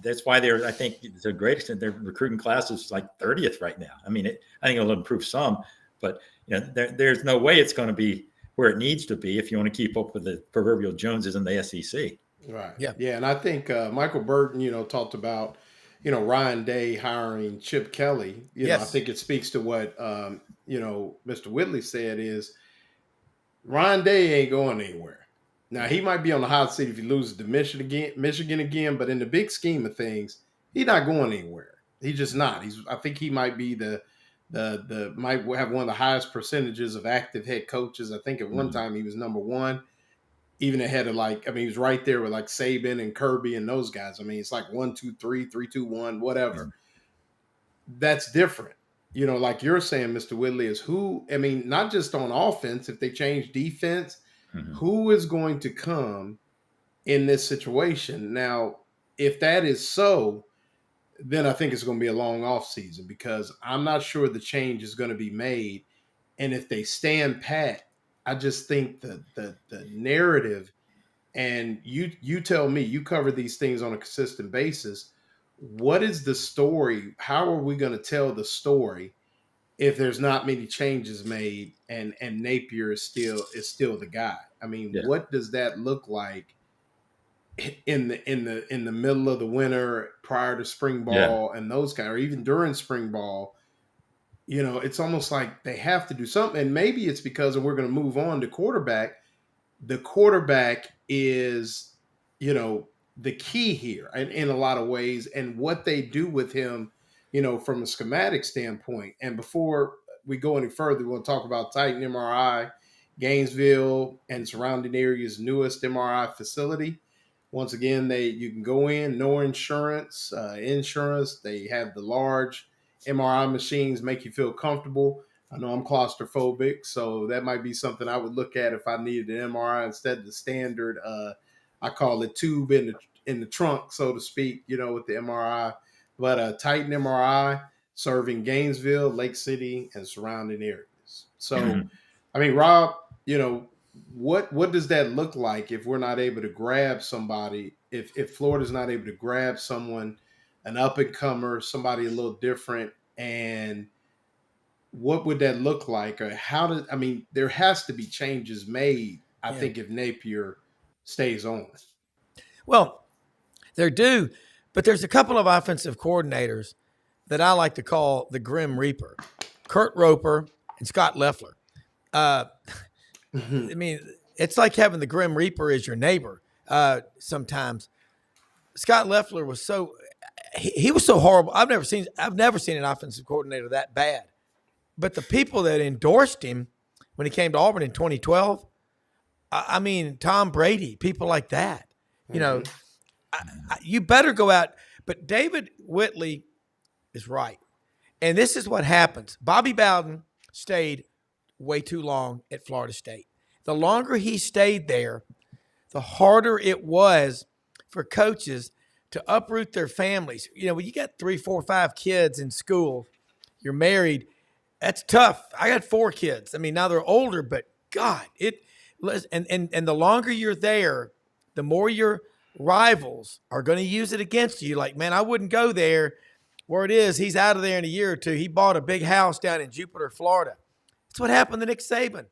H: that's why I think the greatest in their recruiting class is like 30th right now. I mean, I think it'll improve some, but there's no way it's going to be where it needs to be if you want to keep up with the proverbial Joneses in the SEC.
B: Right. Yeah. And I think Michael Burton, talked about, Ryan Day hiring Chip Kelly. I think it speaks to what Mr. Whitley said is Ryan Day ain't going anywhere. Now, he might be on the hot seat if he loses to Michigan again, but in the big scheme of things, he's not going anywhere. He's just not. I think he might be might have one of the highest percentages of active head coaches. I think at one time he was number one, even ahead of he was right there with like Saban and Kirby and those guys. I mean, it's like 1, 2, 3, 3, 2, 1, whatever. That's different. Like you're saying, Mr. Whitley, is not just on offense, if they change defense, who is going to come in this situation? Now, if that is so, then I think it's going to be a long off season because I'm not sure the change is going to be made. And if they stand pat, I just think the narrative, and you tell me, you cover these things on a consistent basis. What is the story? How are we going to tell the story if there's not many changes made and Napier is still the guy? I mean, what does that look like in the middle of the winter prior to spring ball and those guys, or even during spring ball? It's almost like they have to do something. And maybe it's because, and we're going to move on to quarterback. The quarterback is, the key here in a lot of ways, and what they do with him, from a schematic standpoint. And before we go any further, we'll talk about Titan MRI, Gainesville and surrounding areas' newest MRI facility. Once again, you can go in, no insurance. They have the large MRI machines, make you feel comfortable. I know I'm claustrophobic, so that might be something I would look at if I needed an MRI instead of the standard, I call it tube in the trunk, so to speak, with the MRI. But Titan MRI serving Gainesville, Lake City, and surrounding areas. So, I mean, Rob, what does that look like if we're not able to grab somebody, if Florida's not able to grab someone, an up-and-comer, somebody a little different, and what would that look like? Or there has to be changes made, I think, if Napier stays on.
I: Well, they're due, but there's a couple of offensive coordinators that I like to call the Grim Reaper, Kurt Roper and Scott Loeffler. I mean, it's like having the Grim Reaper as your neighbor sometimes. Scott Loeffler was he was so horrible. I've never seen an offensive coordinator that bad. But the people that endorsed him when he came to Auburn in 2012, I mean, Tom Brady, people like that, you better go out. But David Whitley is right. And this is what happens. Bobby Bowden stayed way too long at Florida State. The longer he stayed there, the harder it was for coaches to uproot their families. When you got 3, 4, 5 kids in school, you're married, That's tough. I got 4 kids. I mean, now they're older, but God, and the longer you're there, the more your rivals are going to use it against you. Like, man, I wouldn't go there. Where it is, he's out of there in a year or two. He bought a big house down in Jupiter, Florida. That's what happened to Nick Saban.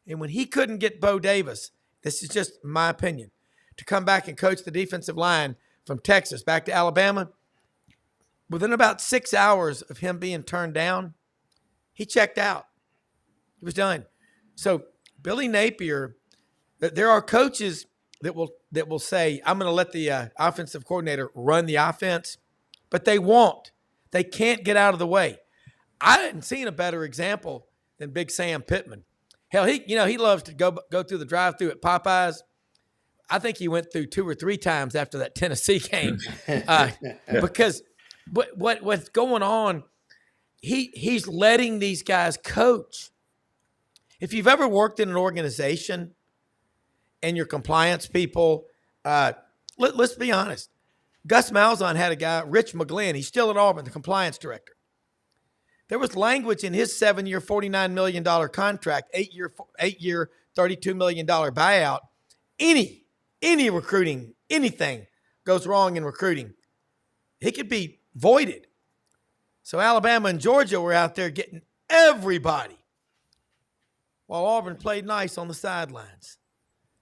I: And when he couldn't get Bo Davis, this is just my opinion, to come back and coach the defensive line from Texas back to Alabama, within about 6 hours of him being turned down, he checked out. He was done. So Billy Napier, there are coaches that will say, I'm going to let the offensive coordinator run the offense, but they won't. They can't get out of the way. I hadn't seen a better example than Big Sam Pittman. Hell, he loves to go through the drive-through at Popeyes. I think he went through 2 or 3 times after that Tennessee game because what's going on, he's letting these guys coach. If you've ever worked in an organization and your compliance people, let's be honest. Gus Malzahn had a guy, Rich McGlynn. He's still at Auburn, the compliance director. There was language in his 7-year, $49 million contract, 8-year, $32 million buyout. Any recruiting, anything goes wrong in recruiting, he could be voided. So Alabama and Georgia were out there getting everybody, while Auburn played nice on the sidelines,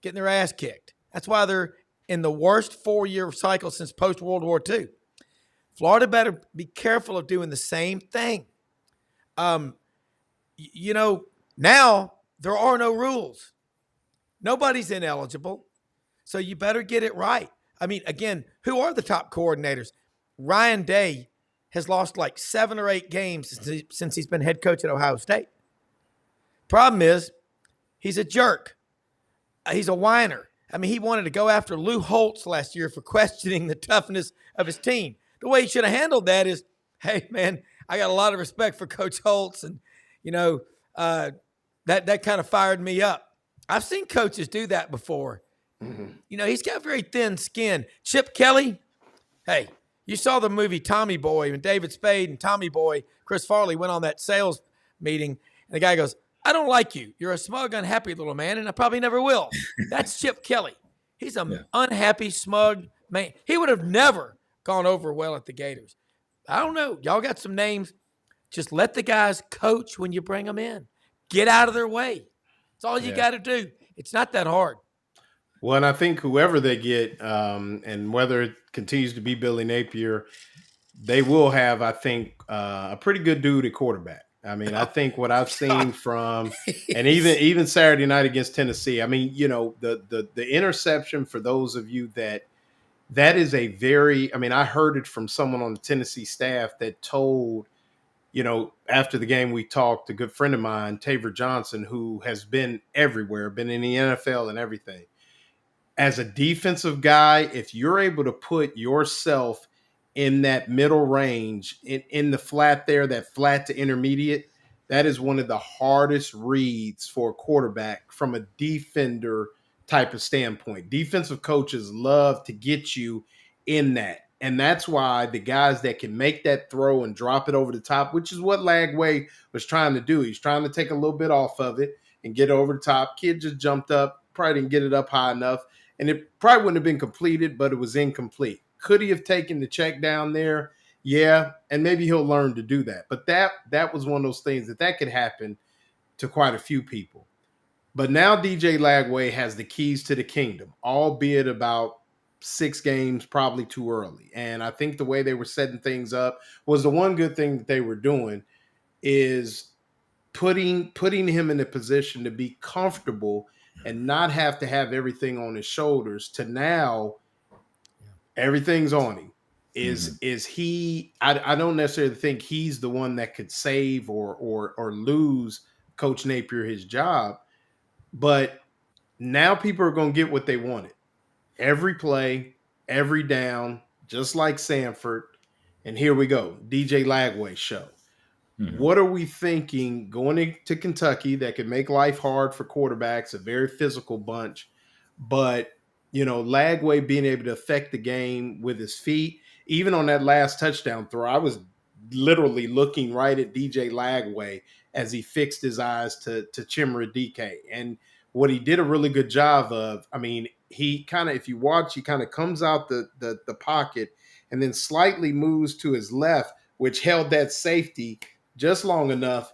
I: getting their ass kicked. That's why they're in the worst 4-year cycle since post-World War II. Florida better be careful of doing the same thing. Now there are no rules. Nobody's ineligible. So you better get it right. I mean, again, who are the top coordinators? Ryan Day has lost like 7 or 8 games since he's been head coach at Ohio State. Problem is, he's a jerk. He's a whiner. I mean, he wanted to go after Lou Holtz last year for questioning the toughness of his team. The way he should have handled that is, hey, man, I got a lot of respect for Coach Holtz, and, that kind of fired me up. I've seen coaches do that before. Mm-hmm. He's got very thin skin. Chip Kelly, hey, you saw the movie Tommy Boy when David Spade and Tommy Boy, Chris Farley, went on that sales meeting, and the guy goes, I don't like you. You're a smug, unhappy little man, and I probably never will. That's Chip Kelly. He's an unhappy, smug man. He would have never gone over well at the Gators. I don't know. Y'all got some names. Just let the guys coach when you bring them in. Get out of their way. That's all you got to do. It's not that hard.
B: Well, and I think whoever they get, and whether it continues to be Billy Napier, they will have, I think, a pretty good dude at quarterback. I mean, I think what I've seen from, and even Saturday night against Tennessee, I mean, the interception, for those of you that is a very, I mean, I heard it from someone on the Tennessee staff that told, after the game we talked, a good friend of mine, Taver Johnson, who has been everywhere, been in the NFL and everything. As a defensive guy, if you're able to put yourself in that middle range, in the flat there, that flat to intermediate, that is one of the hardest reads for a quarterback from a defender type of standpoint. Defensive coaches love to get you in that. And that's why the guys that can make that throw and drop it over the top, which is what Lagway was trying to do. He's trying to take a little bit off of it and get it over the top. Kid just jumped up, probably didn't get it up high enough. And it probably wouldn't have been completed, but it was incomplete. Could he have taken the check down there? Yeah, and maybe he'll learn to do that. But that was one of those things that could happen to quite a few people. But now DJ Lagway has the keys to the kingdom, albeit about 6 games probably too early. And I think the way they were setting things up was the one good thing that they were doing is putting him in a position to be comfortable and not have to have everything on his shoulders to now everything's on him. Is he? I don't necessarily think he's the one that could save or lose Coach Napier his job, but now people are going to get what they wanted. Every play, every down, just like Sanford. And here we go, DJ Lagway show. Mm-hmm. What are we thinking going into Kentucky that could make life hard for quarterbacks, a very physical bunch, but Lagway being able to affect the game with his feet, even on that last touchdown throw, I was literally looking right at DJ Lagway as he fixed his eyes to Chimera DK. And what he did a really good job of, I mean, he kind of, if you watch, he kind of comes out the pocket and then slightly moves to his left, which held that safety just long enough,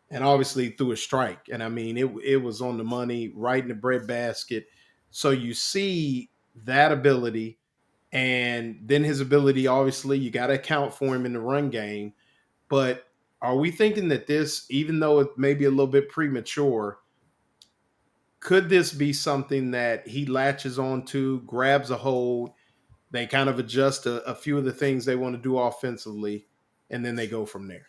B: and obviously threw a strike. And I mean, it was on the money, right in the breadbasket. So you see that ability, and then his ability, obviously, you got to account for him in the run game. But are we thinking that this, even though it may be a little bit premature, could this be something that he latches onto, grabs a hold, they kind of adjust a few of the things they want to do offensively, and then they go from there?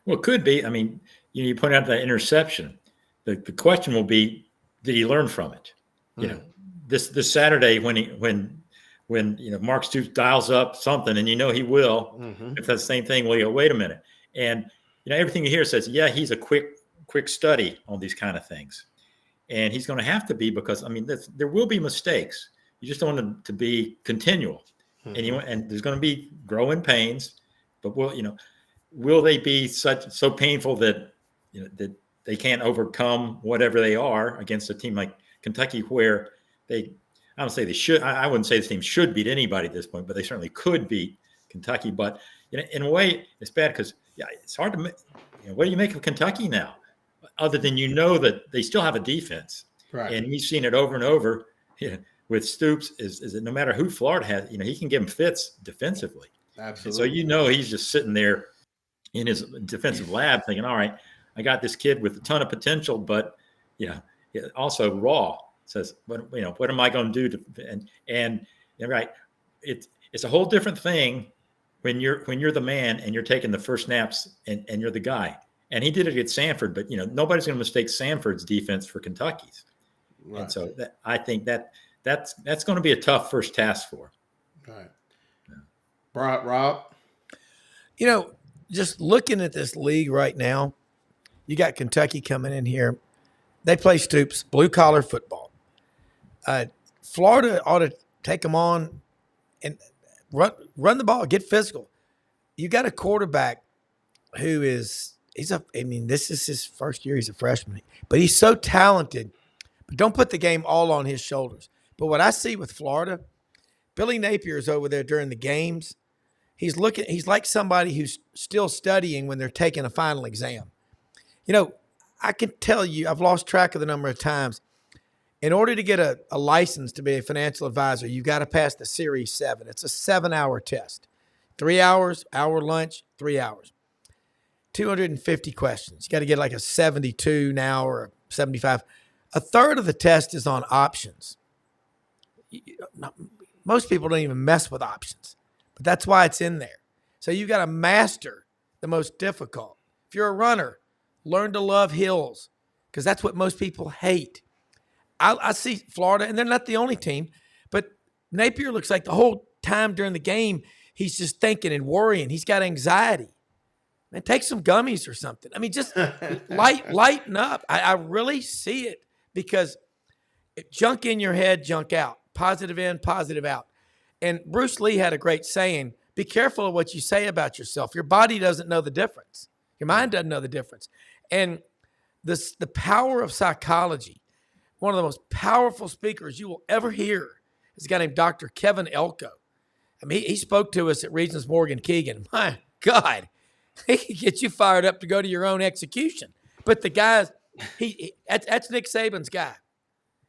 H: Well, it could be. I mean, you point out that interception. The question will be, did he learn from it? You know, this Saturday when Mark Stoops dials up something, and he will. If that's the same thing, well, you go, wait a minute. And everything you hear says, yeah, he's a quick study on these kind of things, and he's going to have to be, because I mean, there will be mistakes. You just don't want them to be continual, and there's going to be growing pains. But will they be so painful that that they can't overcome whatever they are against a team like Kentucky, where I don't say they should. I wouldn't say this team should beat anybody at this point, but they certainly could beat Kentucky. But in a way, it's bad because it's hard to. What do you make of Kentucky now, other than that they still have a defense,
B: right?
H: And we've seen it over and over with Stoops. Is that no matter who Florida has, he can give them fits defensively.
B: Absolutely.
H: And so he's just sitting there in his defensive lab thinking, all right, I got this kid with a ton of potential, but also raw. Says, what am I going to do and right? It's a whole different thing when you're the man and you're taking the first snaps and you're the guy. And he did it at Samford, but nobody's going to mistake Samford's defense for Kentucky's. Right. And so I think that's going to be a tough first task for him.
B: Right. Yeah. Rob?
I: Just looking at this league right now, you got Kentucky coming in here. They play Stoops, blue-collar football. Florida ought to take them on and run the ball, get physical. You got a quarterback who this is his first year. He's a freshman, but he's so talented. But don't put the game all on his shoulders. But what I see with Florida, Billy Napier is over there during the games. He's like somebody who's still studying when they're taking a final exam. I can tell you, I've lost track of the number of times. In order to get a license to be a financial advisor, you got to pass the Series 7. It's a 7-hour test. 3 hours, hour lunch, 3 hours. 250 questions. You got to get like a 72 now or a 75. A third of the test is on options. Most people don't even mess with options, but that's why it's in there. So you got to master the most difficult. If you're a runner, learn to love hills, because that's what most people hate. I see Florida, and they're not the only team, but Napier looks like the whole time during the game, he's just thinking and worrying. He's got anxiety. Man, take some gummies or something. I mean, just lighten up. I really see it, because junk in your head, junk out. Positive in, positive out. And Bruce Lee had a great saying, be careful of what you say about yourself. Your body doesn't know the difference. Your mind doesn't know the difference. And the power of psychology, one of the most powerful speakers you will ever hear is a guy named Dr. Kevin Elko. I mean, he spoke to us at Regents Morgan Keegan. My God, he can get you fired up to go to your own execution. But the guys, that's Nick Saban's guy.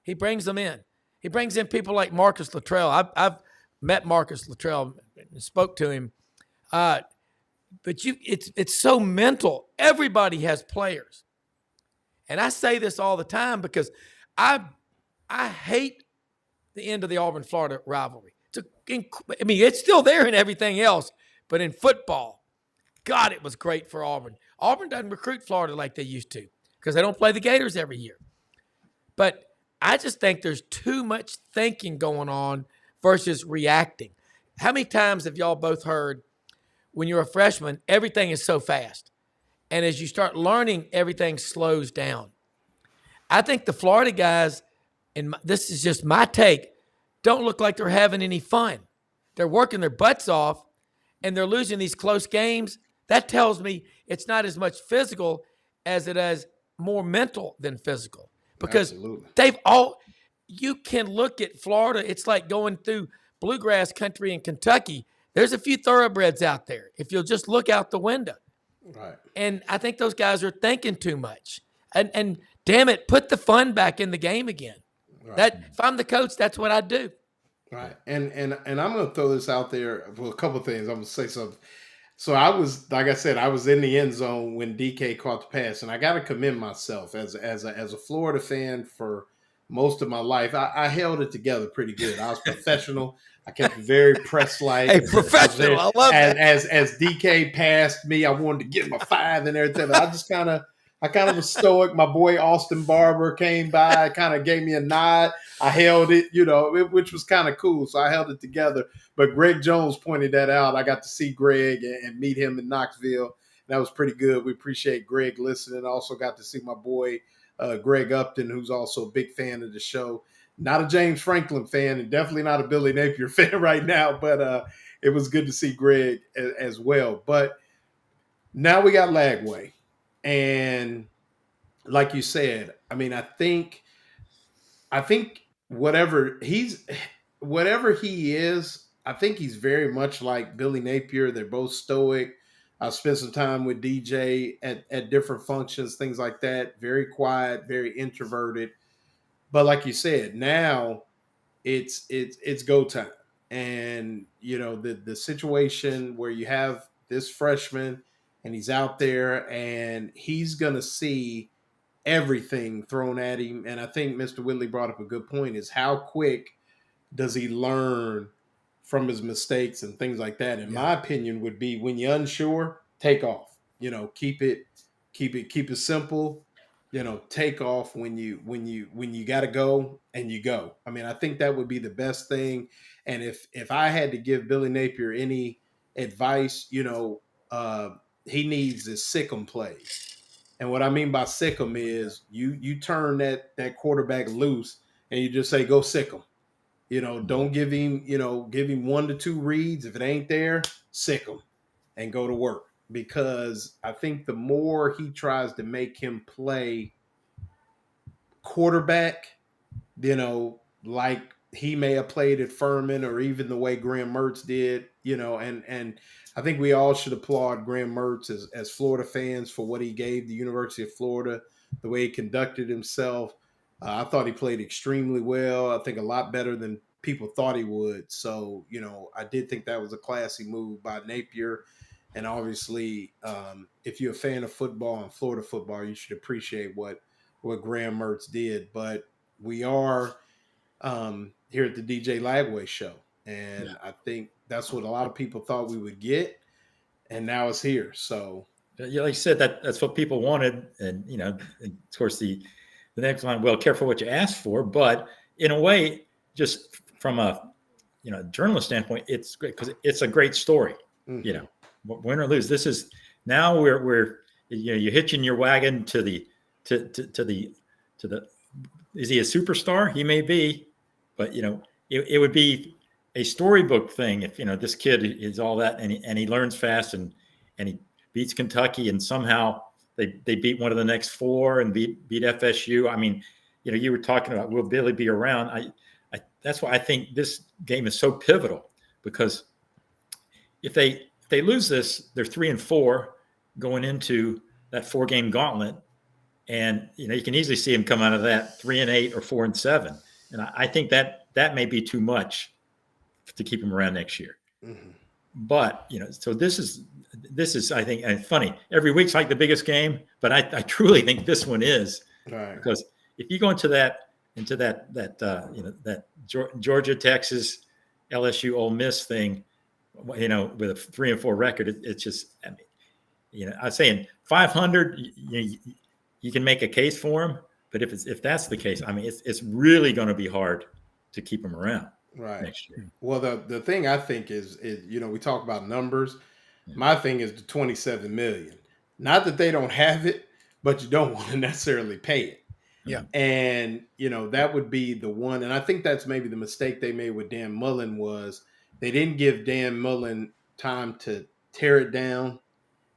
I: He brings them in. He brings in people like Marcus Luttrell. I've met Marcus Luttrell and spoke to him. But it's so mental. Everybody has players. And I say this all the time because I hate the end of the Auburn-Florida rivalry. It's still there in everything else, but in football, God, it was great for Auburn. Auburn doesn't recruit Florida like they used to because they don't play the Gators every year. But I just think there's too much thinking going on versus reacting. How many times have y'all both heard when you're a freshman, everything is so fast? And as you start learning, everything slows down. I think the Florida guys, and this is just my take, don't look like they're having any fun. They're working their butts off, and they're losing these close games, that tells me it's not as much physical as it is more mental than physical. Because
B: Absolutely.
I: you can look at Florida, it's like going through bluegrass country in Kentucky. There's a few thoroughbreds out there if you'll just look out the window.
B: Right.
I: And I think those guys are thinking too much. And damn it, put the fun back in the game again.
B: Right.
I: That if I'm the coach, that's what I do.
B: Right. And I'm going to throw this out there for a couple of things. I'm going to say something. So I was, like I said, I was in the end zone when DK caught the pass, and I got to commend myself as a Florida fan for most of my life. I held it together pretty good. I was professional. I kept it very press-like.
I: Hey, professional. I love that.
B: As DK passed me, I wanted to get my 5 and everything. I just kind of was stoic. My boy Austin Barber came by, kind of gave me a nod. I held it, which was kind of cool. So I held it together. But Greg Jones pointed that out. I got to see Greg and meet him in Knoxville. That was pretty good. We appreciate Greg listening. Also got to see my boy Greg Upton, who's also a big fan of the show. Not a James Franklin fan and definitely not a Billy Napier fan right now, but it was good to see Greg as well. But now we got Lagway. And like you said, I mean, I think whatever he is, I think he's very much like Billy Napier. They're both stoic. I spent some time with DJ at different functions, things like that. Very quiet, very introverted. But like you said, now it's go time. And the situation where you have this freshman and he's out there and he's gonna see everything thrown at him. And I think Mr. Whitley brought up a good point, is how quick does he learn from his mistakes and things like that. In my opinion would be, when you're unsure, take off, keep it simple, take off when you got to go, and you go. I mean, I think that would be the best thing. And if I had to give Billy Napier any advice, he needs this sick 'em play. And what I mean by sick 'em is you turn that quarterback loose and you just say, go sick 'em. Don't give him 1 to 2 reads. If it ain't there, sick him and go to work. Because I think the more he tries to make him play quarterback, like he may have played at Furman, or even the way Graham Mertz did, and I think we all should applaud Graham Mertz as Florida fans for what he gave the University of Florida, the way he conducted himself. I thought he played extremely well. I think a lot better than people thought he would. So, I did think that was a classy move by Napier. And obviously, if you're a fan of football and Florida football, you should appreciate what Graham Mertz did. But we are here at the DJ Lagway show. And I think that's what a lot of people thought we would get. And now it's here. So,
H: yeah, like you said, that's what people wanted. And, of course, the next line, well, careful what you ask for. But in a way, just from a journalist standpoint, it's great because it's a great story. Mm-hmm. Win or lose, this is now we're you're hitching your wagon to the is he a superstar? He may be, but it would be a storybook thing if this kid is all that and he learns fast and he beats Kentucky and somehow they beat one of the next 4 and beat FSU. I mean, you were talking about, will Billy be around? I that's why I think this game is so pivotal, because if they lose this, they're 3-4 going into that 4-game gauntlet, and you can easily see him come out of that 3-8 or 4-7, and I think that may be too much to keep him around next year. Mm-hmm. But so this is I think, and funny, every week's like the biggest game, but I truly think this one is, right. Because if you go into that Georgia, Texas, LSU, Ole Miss thing, with a 3-4 record, it's just, I mean, I'm saying 500, you can make a case for him, but if that's the case, I mean, it's really going to be hard to keep him around next year.
B: Well, the thing I think is we talk about numbers. Yeah. My thing is the $27 million. Not that they don't have it, but you don't want to necessarily pay it.
I: Yeah.
B: And, that would be the one. And I think that's maybe the mistake they made with Dan Mullen, was they didn't give Dan Mullen time to tear it down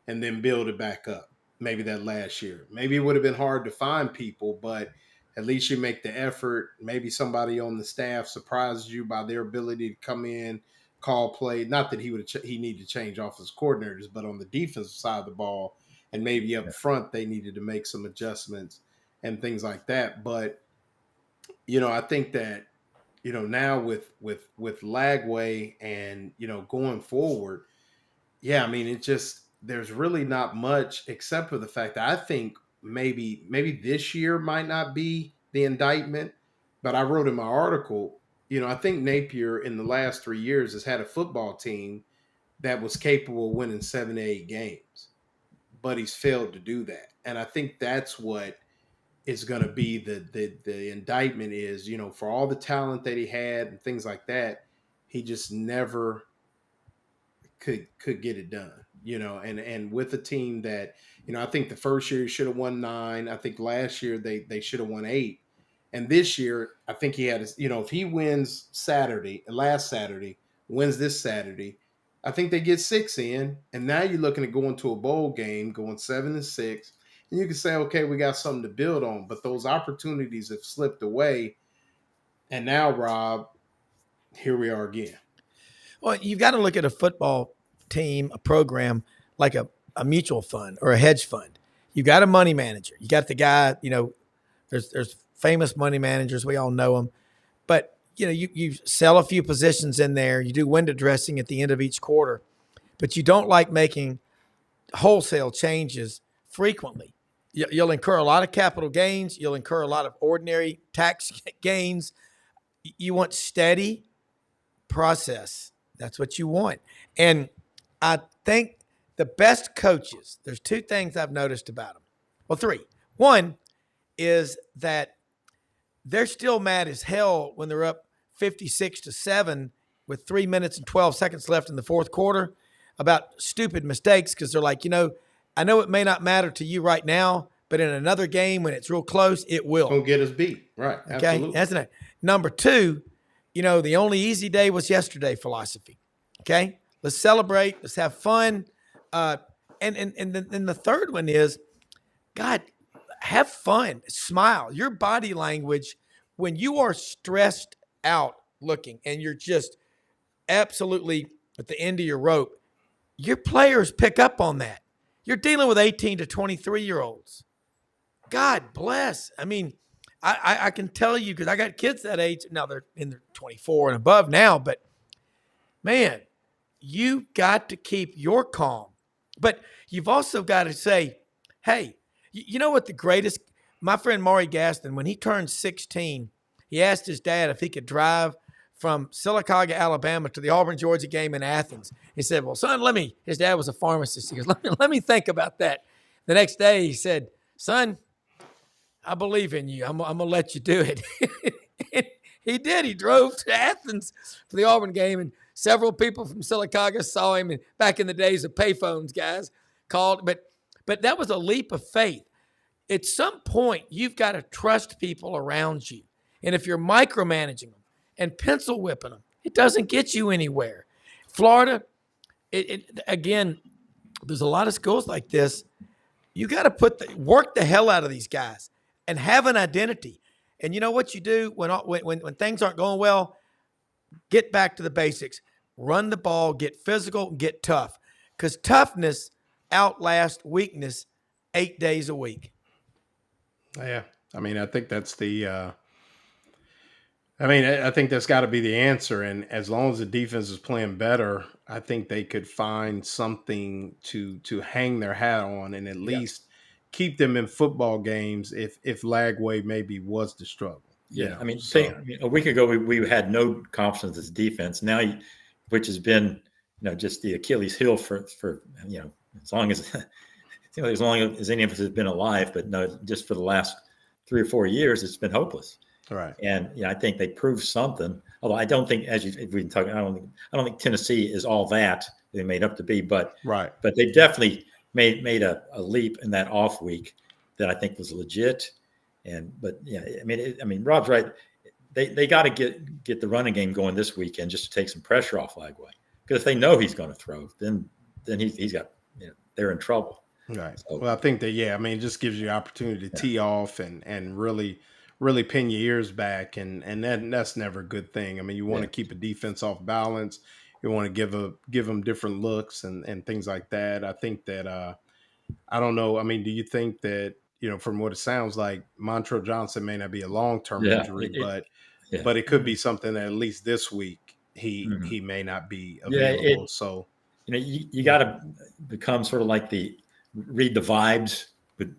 B: and then build it back up. Maybe that last year. Maybe it would have been hard to find people, but at least you make the effort. Maybe somebody on the staff surprises you by their ability to come in, call play. Not that he needed to change offensive coordinators, but on the defensive side of the ball, and maybe up front they needed to make some adjustments and things like that. But I think that now with Lagway and going forward, yeah, I mean, it just there's really not much except for the fact that I think maybe this year might not be the indictment, but I wrote in my article, I think Napier in the last 3 years has had a football team that was capable of winning 7 to 8 games, but he's failed to do that. And I think that's what is going to be the indictment is, for all the talent that he had and things like that, he just never could get it done, and with a team that, I think the first year he should have won 9. I think last year they should have won 8. And this year, I think he had, if he wins last Saturday, wins this Saturday, I think they get 6 in. And now you're looking at going to a bowl game, going 7-6. And you can say, okay, we got something to build on. But those opportunities have slipped away. And now, Rob, here we are again.
I: Well, you've got to look at a football team, a program, like a mutual fund or a hedge fund. You got a money manager. You got the guy, there's famous money managers. We all know them. But, you sell a few positions in there. You do window dressing at the end of each quarter. But you don't like making wholesale changes frequently. You'll incur a lot of capital gains. You'll incur a lot of ordinary tax gains. You want steady process. That's what you want. And I think the best coaches, there's 2 things I've noticed about them. Well, 3. One is that they're still mad as hell when they're up 56-7 with 3 minutes and 12 seconds left in the fourth quarter about stupid mistakes, because they're like, I know it may not matter to you right now, but in another game when it's real close, it will.
B: Don't get us beat. Right.
I: Okay.
B: Absolutely.
I: That's it. Number 2, the only easy day was yesterday philosophy. Okay. Let's celebrate. Let's have fun. And then the third one is, God, have fun. Smile. Your body language, when you are stressed out looking and you're just absolutely at the end of your rope, your players pick up on that. You're dealing with 18 to 23-year-olds. God bless. I mean, I can tell you, because I got kids that age. Now they're in their 24 and above now, but man, you got to keep your calm. But you've also got to say, hey, you know what my friend Maury Gaston, when he turned 16, he asked his dad if he could drive from Sylacauga, Alabama to the Auburn, Georgia game in Athens. He said, well, son, his dad was a pharmacist. He goes, let me think about that. The next day he said, son, I believe in you. I'm going to let you do it. He did. He drove to Athens for the Auburn game, and several people from Sylacauga saw him. And back in the days of payphones, guys called. But that was a leap of faith. At some point, you've got to trust people around you. And if you're micromanaging them and pencil whipping them, it doesn't get you anywhere. Florida, again, there's a lot of schools like this. You got to work the hell out of these guys and have an identity. And you know what you do when things aren't going well? Get back to the basics. Run the ball, get physical, get tough. Because toughness outlasts weakness 8 days a week.
B: Yeah. I mean, I think that's I think that's got to be the answer. And as long as the defense is playing better, I think they could find something to hang their hat on and at least keep them in football games if Lagway maybe was the struggle.
H: Yeah. I mean, a week ago, we had no confidence in this defense. Now, which has been, just the Achilles heel for as long as any of us has been alive, but no, just for the last 3 or 4 years, it's been hopeless.
B: Right.
H: And I think they proved something. Although I don't think, as we've been talking, I don't think Tennessee is all that they made up to be. But
B: right.
H: But they definitely made a leap in that off week that I think was legit. I mean, Rob's right. They got to get the running game going this weekend just to take some pressure off Lagway, if they know he's going to throw, then he's got, they're in trouble.
B: Right.
H: So,
B: Well, I think that, I mean, it just gives you the opportunity to tee off and really pin your ears back. And that's never a good thing. I mean, you want to keep a defense off balance. You want to give them different looks and things like that. I think that, I don't know. I mean, do you think that, from what it sounds like, Montrell Johnson may not be a long-term injury, but it could be something that at least this week he may not be available. So,
H: you got to become sort of like read the vibes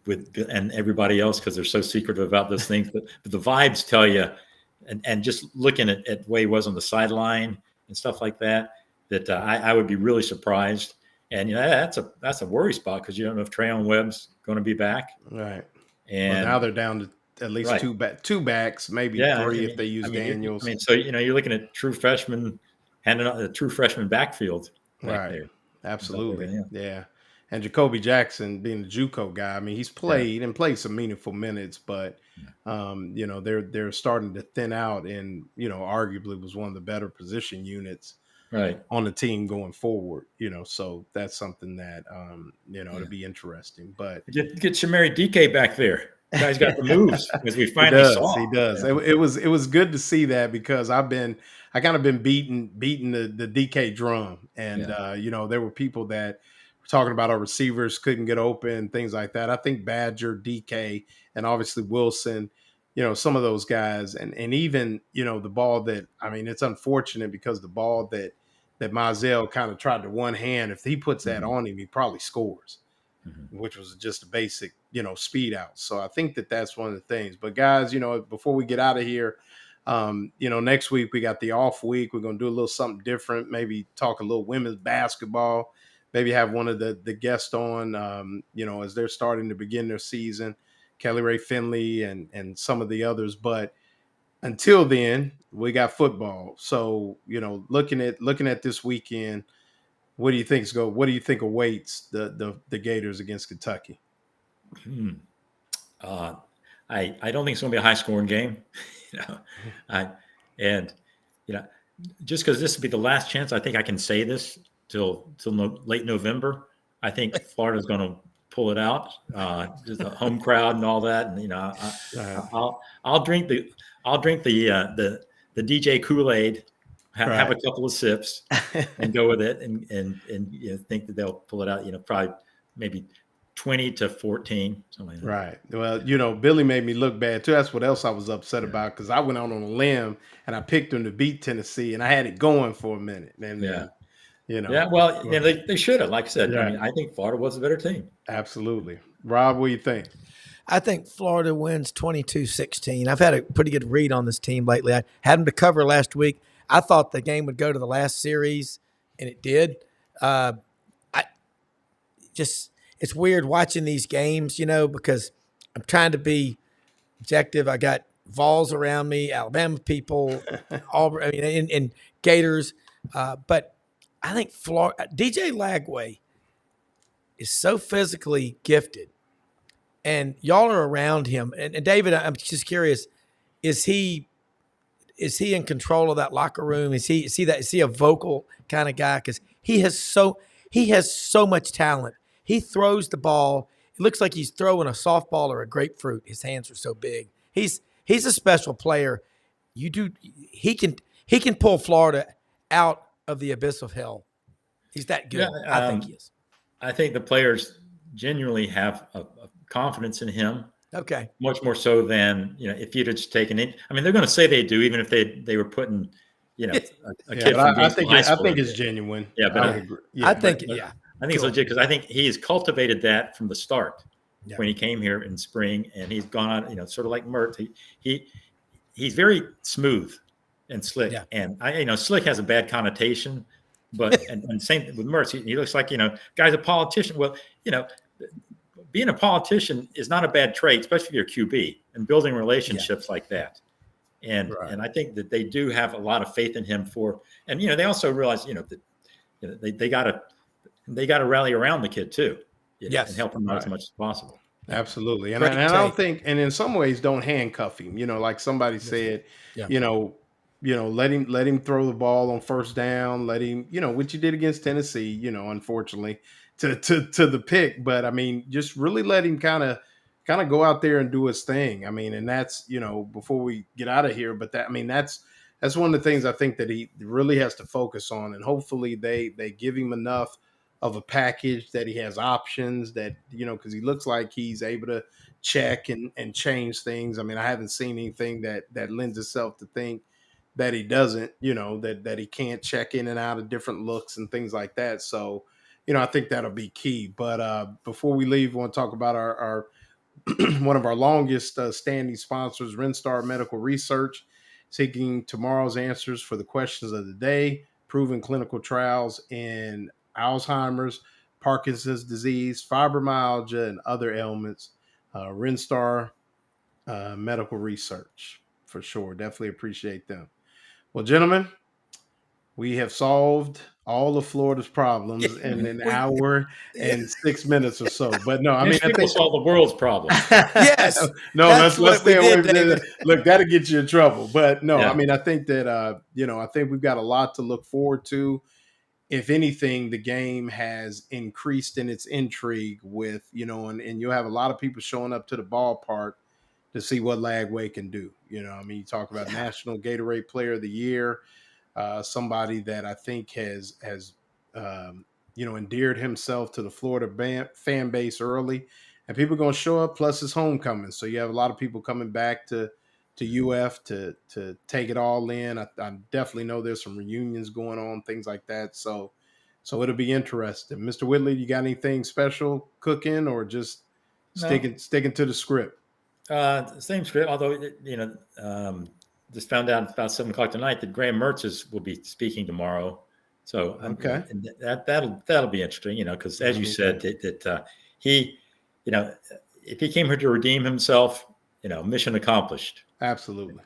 H: with and everybody else, because they're so secretive about those things. But the vibes tell you, and just looking at the way he was on the sideline and stuff like that, I would be really surprised. And that's a worry spot, because you don't know if Trayon Webb's going to be back.
B: Right.
H: And
B: now they're down to at least two backs, maybe three if they use Daniels.
H: So you're looking at true freshman, handing out the true freshman backfield back there.
B: Absolutely. Yeah. And Jacoby Jackson being the JUCO guy, I mean, he's played some meaningful minutes, but they're starting to thin out, and arguably was one of the better position units on the team going forward. So that's something that it'll be interesting. But
H: get Shamari DK back there. The guy's got the moves, because we finally saw.
B: He does. Yeah. It was good to see that, because I kind of been beating the DK drum, and there were people that were talking about our receivers couldn't get open, things like that. I think Badger, DK, and obviously Wilson, some of those guys, and even the ball that, I mean, it's unfortunate, because the ball that Mizell kind of tried to one hand, if he puts that on him, he probably scores, which was just a basic speed out. So I think that's one of the things. But guys, before we get out of here, next week we got the off week. We're going to do a little something different, maybe talk a little women's basketball, maybe have one of the guests on, as they're starting to begin their season, Kelly Ray Finley and some of the others. But until then, we got football. So, looking at this weekend, what do you think awaits the Gators against Kentucky?
H: I don't think it's going to be a high scoring game. Just because this will be the last chance, I think I can say this till late November. I think Florida's going to pull it out. Just a home crowd and all that, and I'll drink the DJ Kool-Aid, have a couple of sips, and go with it, and think that they'll pull it out. Probably maybe 20-14, something like that.
B: Right. Well, Billy made me look bad too. That's what else I was upset about, because I went out on a limb and I picked them to beat Tennessee, and I had it going for a minute. And
H: they should have. Like I said, I mean, I think Florida was a better team.
B: Absolutely. Rob, what do you think?
I: I think Florida wins 22-16. I've had a pretty good read on this team lately. I had them to cover last week. I thought the game would go to the last series, and it did. It's weird watching these games, because I'm trying to be objective. I got Vols around me, Alabama people, and Gators. But I think DJ Lagway is so physically gifted, and y'all are around him. And David, I'm just curious, is he in control of that locker room? Is he a vocal kind of guy? Because he has so much talent. He throws the ball. It looks like he's throwing a softball or a grapefruit. His hands are so big. He's a special player. He can pull Florida out of the abyss of hell. He's that good. I think he is.
H: I think the players genuinely have a confidence in him.
I: Okay.
H: Much more so than, if you'd just taken it. I mean, they're going to say they do, even if they were putting, a kid from
B: I think it's genuine.
H: Yeah, but
I: I think
H: it's legit, because I think he has cultivated that from the start when he came here in spring, and he's gone on, sort of like Mert. He's very smooth and slick, and slick has a bad connotation, but and same with Mert. He looks like guy's a politician. Well, being a politician is not a bad trait, especially if you're a QB and building relationships like that. And I think that they do have a lot of faith in him and they also realize that they got to rally around the kid too, and help him out as much as possible.
B: Absolutely. And I don't think, and in some ways don't handcuff him, like somebody said, let him throw the ball on first down. Let him, what you did against Tennessee. Unfortunately, to the pick. But I mean, just really let him kind of go out there and do his thing. I mean, and that's before we get out of here. But that's one of the things I think that he really has to focus on, and hopefully they give him enough of a package that he has options that because he looks like he's able to check and change things. I mean, I haven't seen anything that lends itself to think that he doesn't, that he can't check in and out of different looks and things like that. So, I think that'll be key. But before we leave, I want to talk about our one of our longest standing sponsors, Rinstar Medical Research, seeking tomorrow's answers for the questions of the day, proven clinical trials in Alzheimer's, Parkinson's disease, fibromyalgia, and other ailments. Rinstar Medical Research, for sure. Definitely appreciate them. Well, gentlemen, we have solved all of Florida's problems in an hour and 6 minutes or so. But no, I mean,
H: people solve the world's problems.
I: Yes.
B: No, let's stay away from
I: David.
B: Look, that'll get you in trouble. But no,
H: Yeah.
B: I mean, I think that I think we've got a lot to look forward to. If anything, the game has increased in its intrigue with, and you'll have a lot of people showing up to the ballpark to see what Lagway can do. I mean, you talk about National Gatorade Player of the Year, somebody that I think has endeared himself to the Florida fan base early, and people are going to show up. Plus, it's homecoming, so you have a lot of people coming back to UF to take it all in. I definitely know there's some reunions going on, things like that. So it'll be interesting. Mr. Whitley, you got anything special cooking, or just sticking to the script?
H: Same script, although just found out about 7:00 tonight that Graham Mertz will be speaking tomorrow. So
B: okay,
H: that'll be interesting, because as you said that he, if he came here to redeem himself, mission accomplished.
B: Absolutely.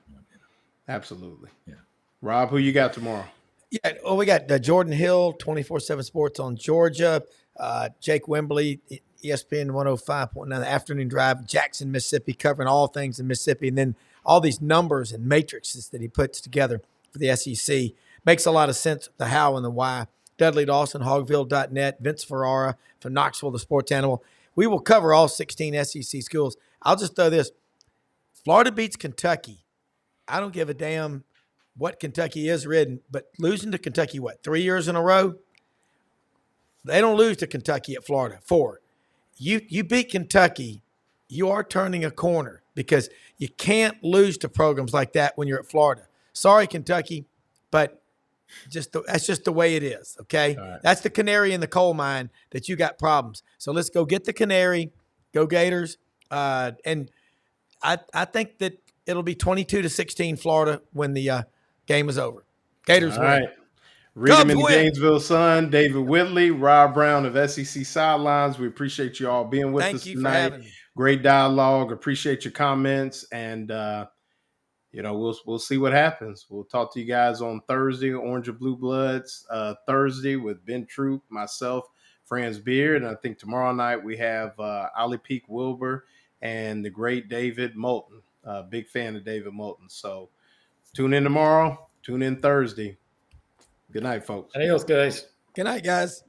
H: Yeah.
B: Rob, who you got tomorrow?
I: Yeah, well, we got Jordan Hill, 24/7 Sports on Georgia, Jake Wembley, ESPN 105.9, the afternoon drive, Jackson, Mississippi, covering all things in Mississippi, and then all these numbers and matrices that he puts together for the SEC. Makes a lot of sense, the how and the why. Dudley Dawson, Hogville.net, Vince Ferrara from Knoxville, the Sports Animal. We will cover all 16 SEC schools. I'll just throw this. Florida beats Kentucky. I don't give a damn what Kentucky is ridden, but losing to Kentucky, 3 years in a row? They don't lose to Kentucky at Florida. 4. You beat Kentucky, you are turning a corner, because you can't lose to programs like that when you're at Florida. Sorry, Kentucky, but that's just the way it is, okay?
B: Right.
I: That's the canary in the coal mine that you got problems. So let's go get the canary, go Gators, and I think that it'll be 22-16 Florida when the game is over. Gators
B: All
I: win.
B: right. Read him in the
I: win.
B: Gainesville Sun. David Whitley, Rob Browne of SEC Sidelines. We appreciate you all being with us
I: Thank you for
B: tonight.
I: having me.
B: Great dialogue. Appreciate your comments, and we'll see what happens. We'll talk to you guys on Thursday, Orange and Blue Bloods Thursday with Ben Troop, myself, Franz Beard, and I think tomorrow night we have Ali Peak Wilbur and the great David Moulton. Big fan of David Moulton. So tune in tomorrow. Tune in Thursday. Good night, folks.
H: Adios, guys.
I: Good night, guys.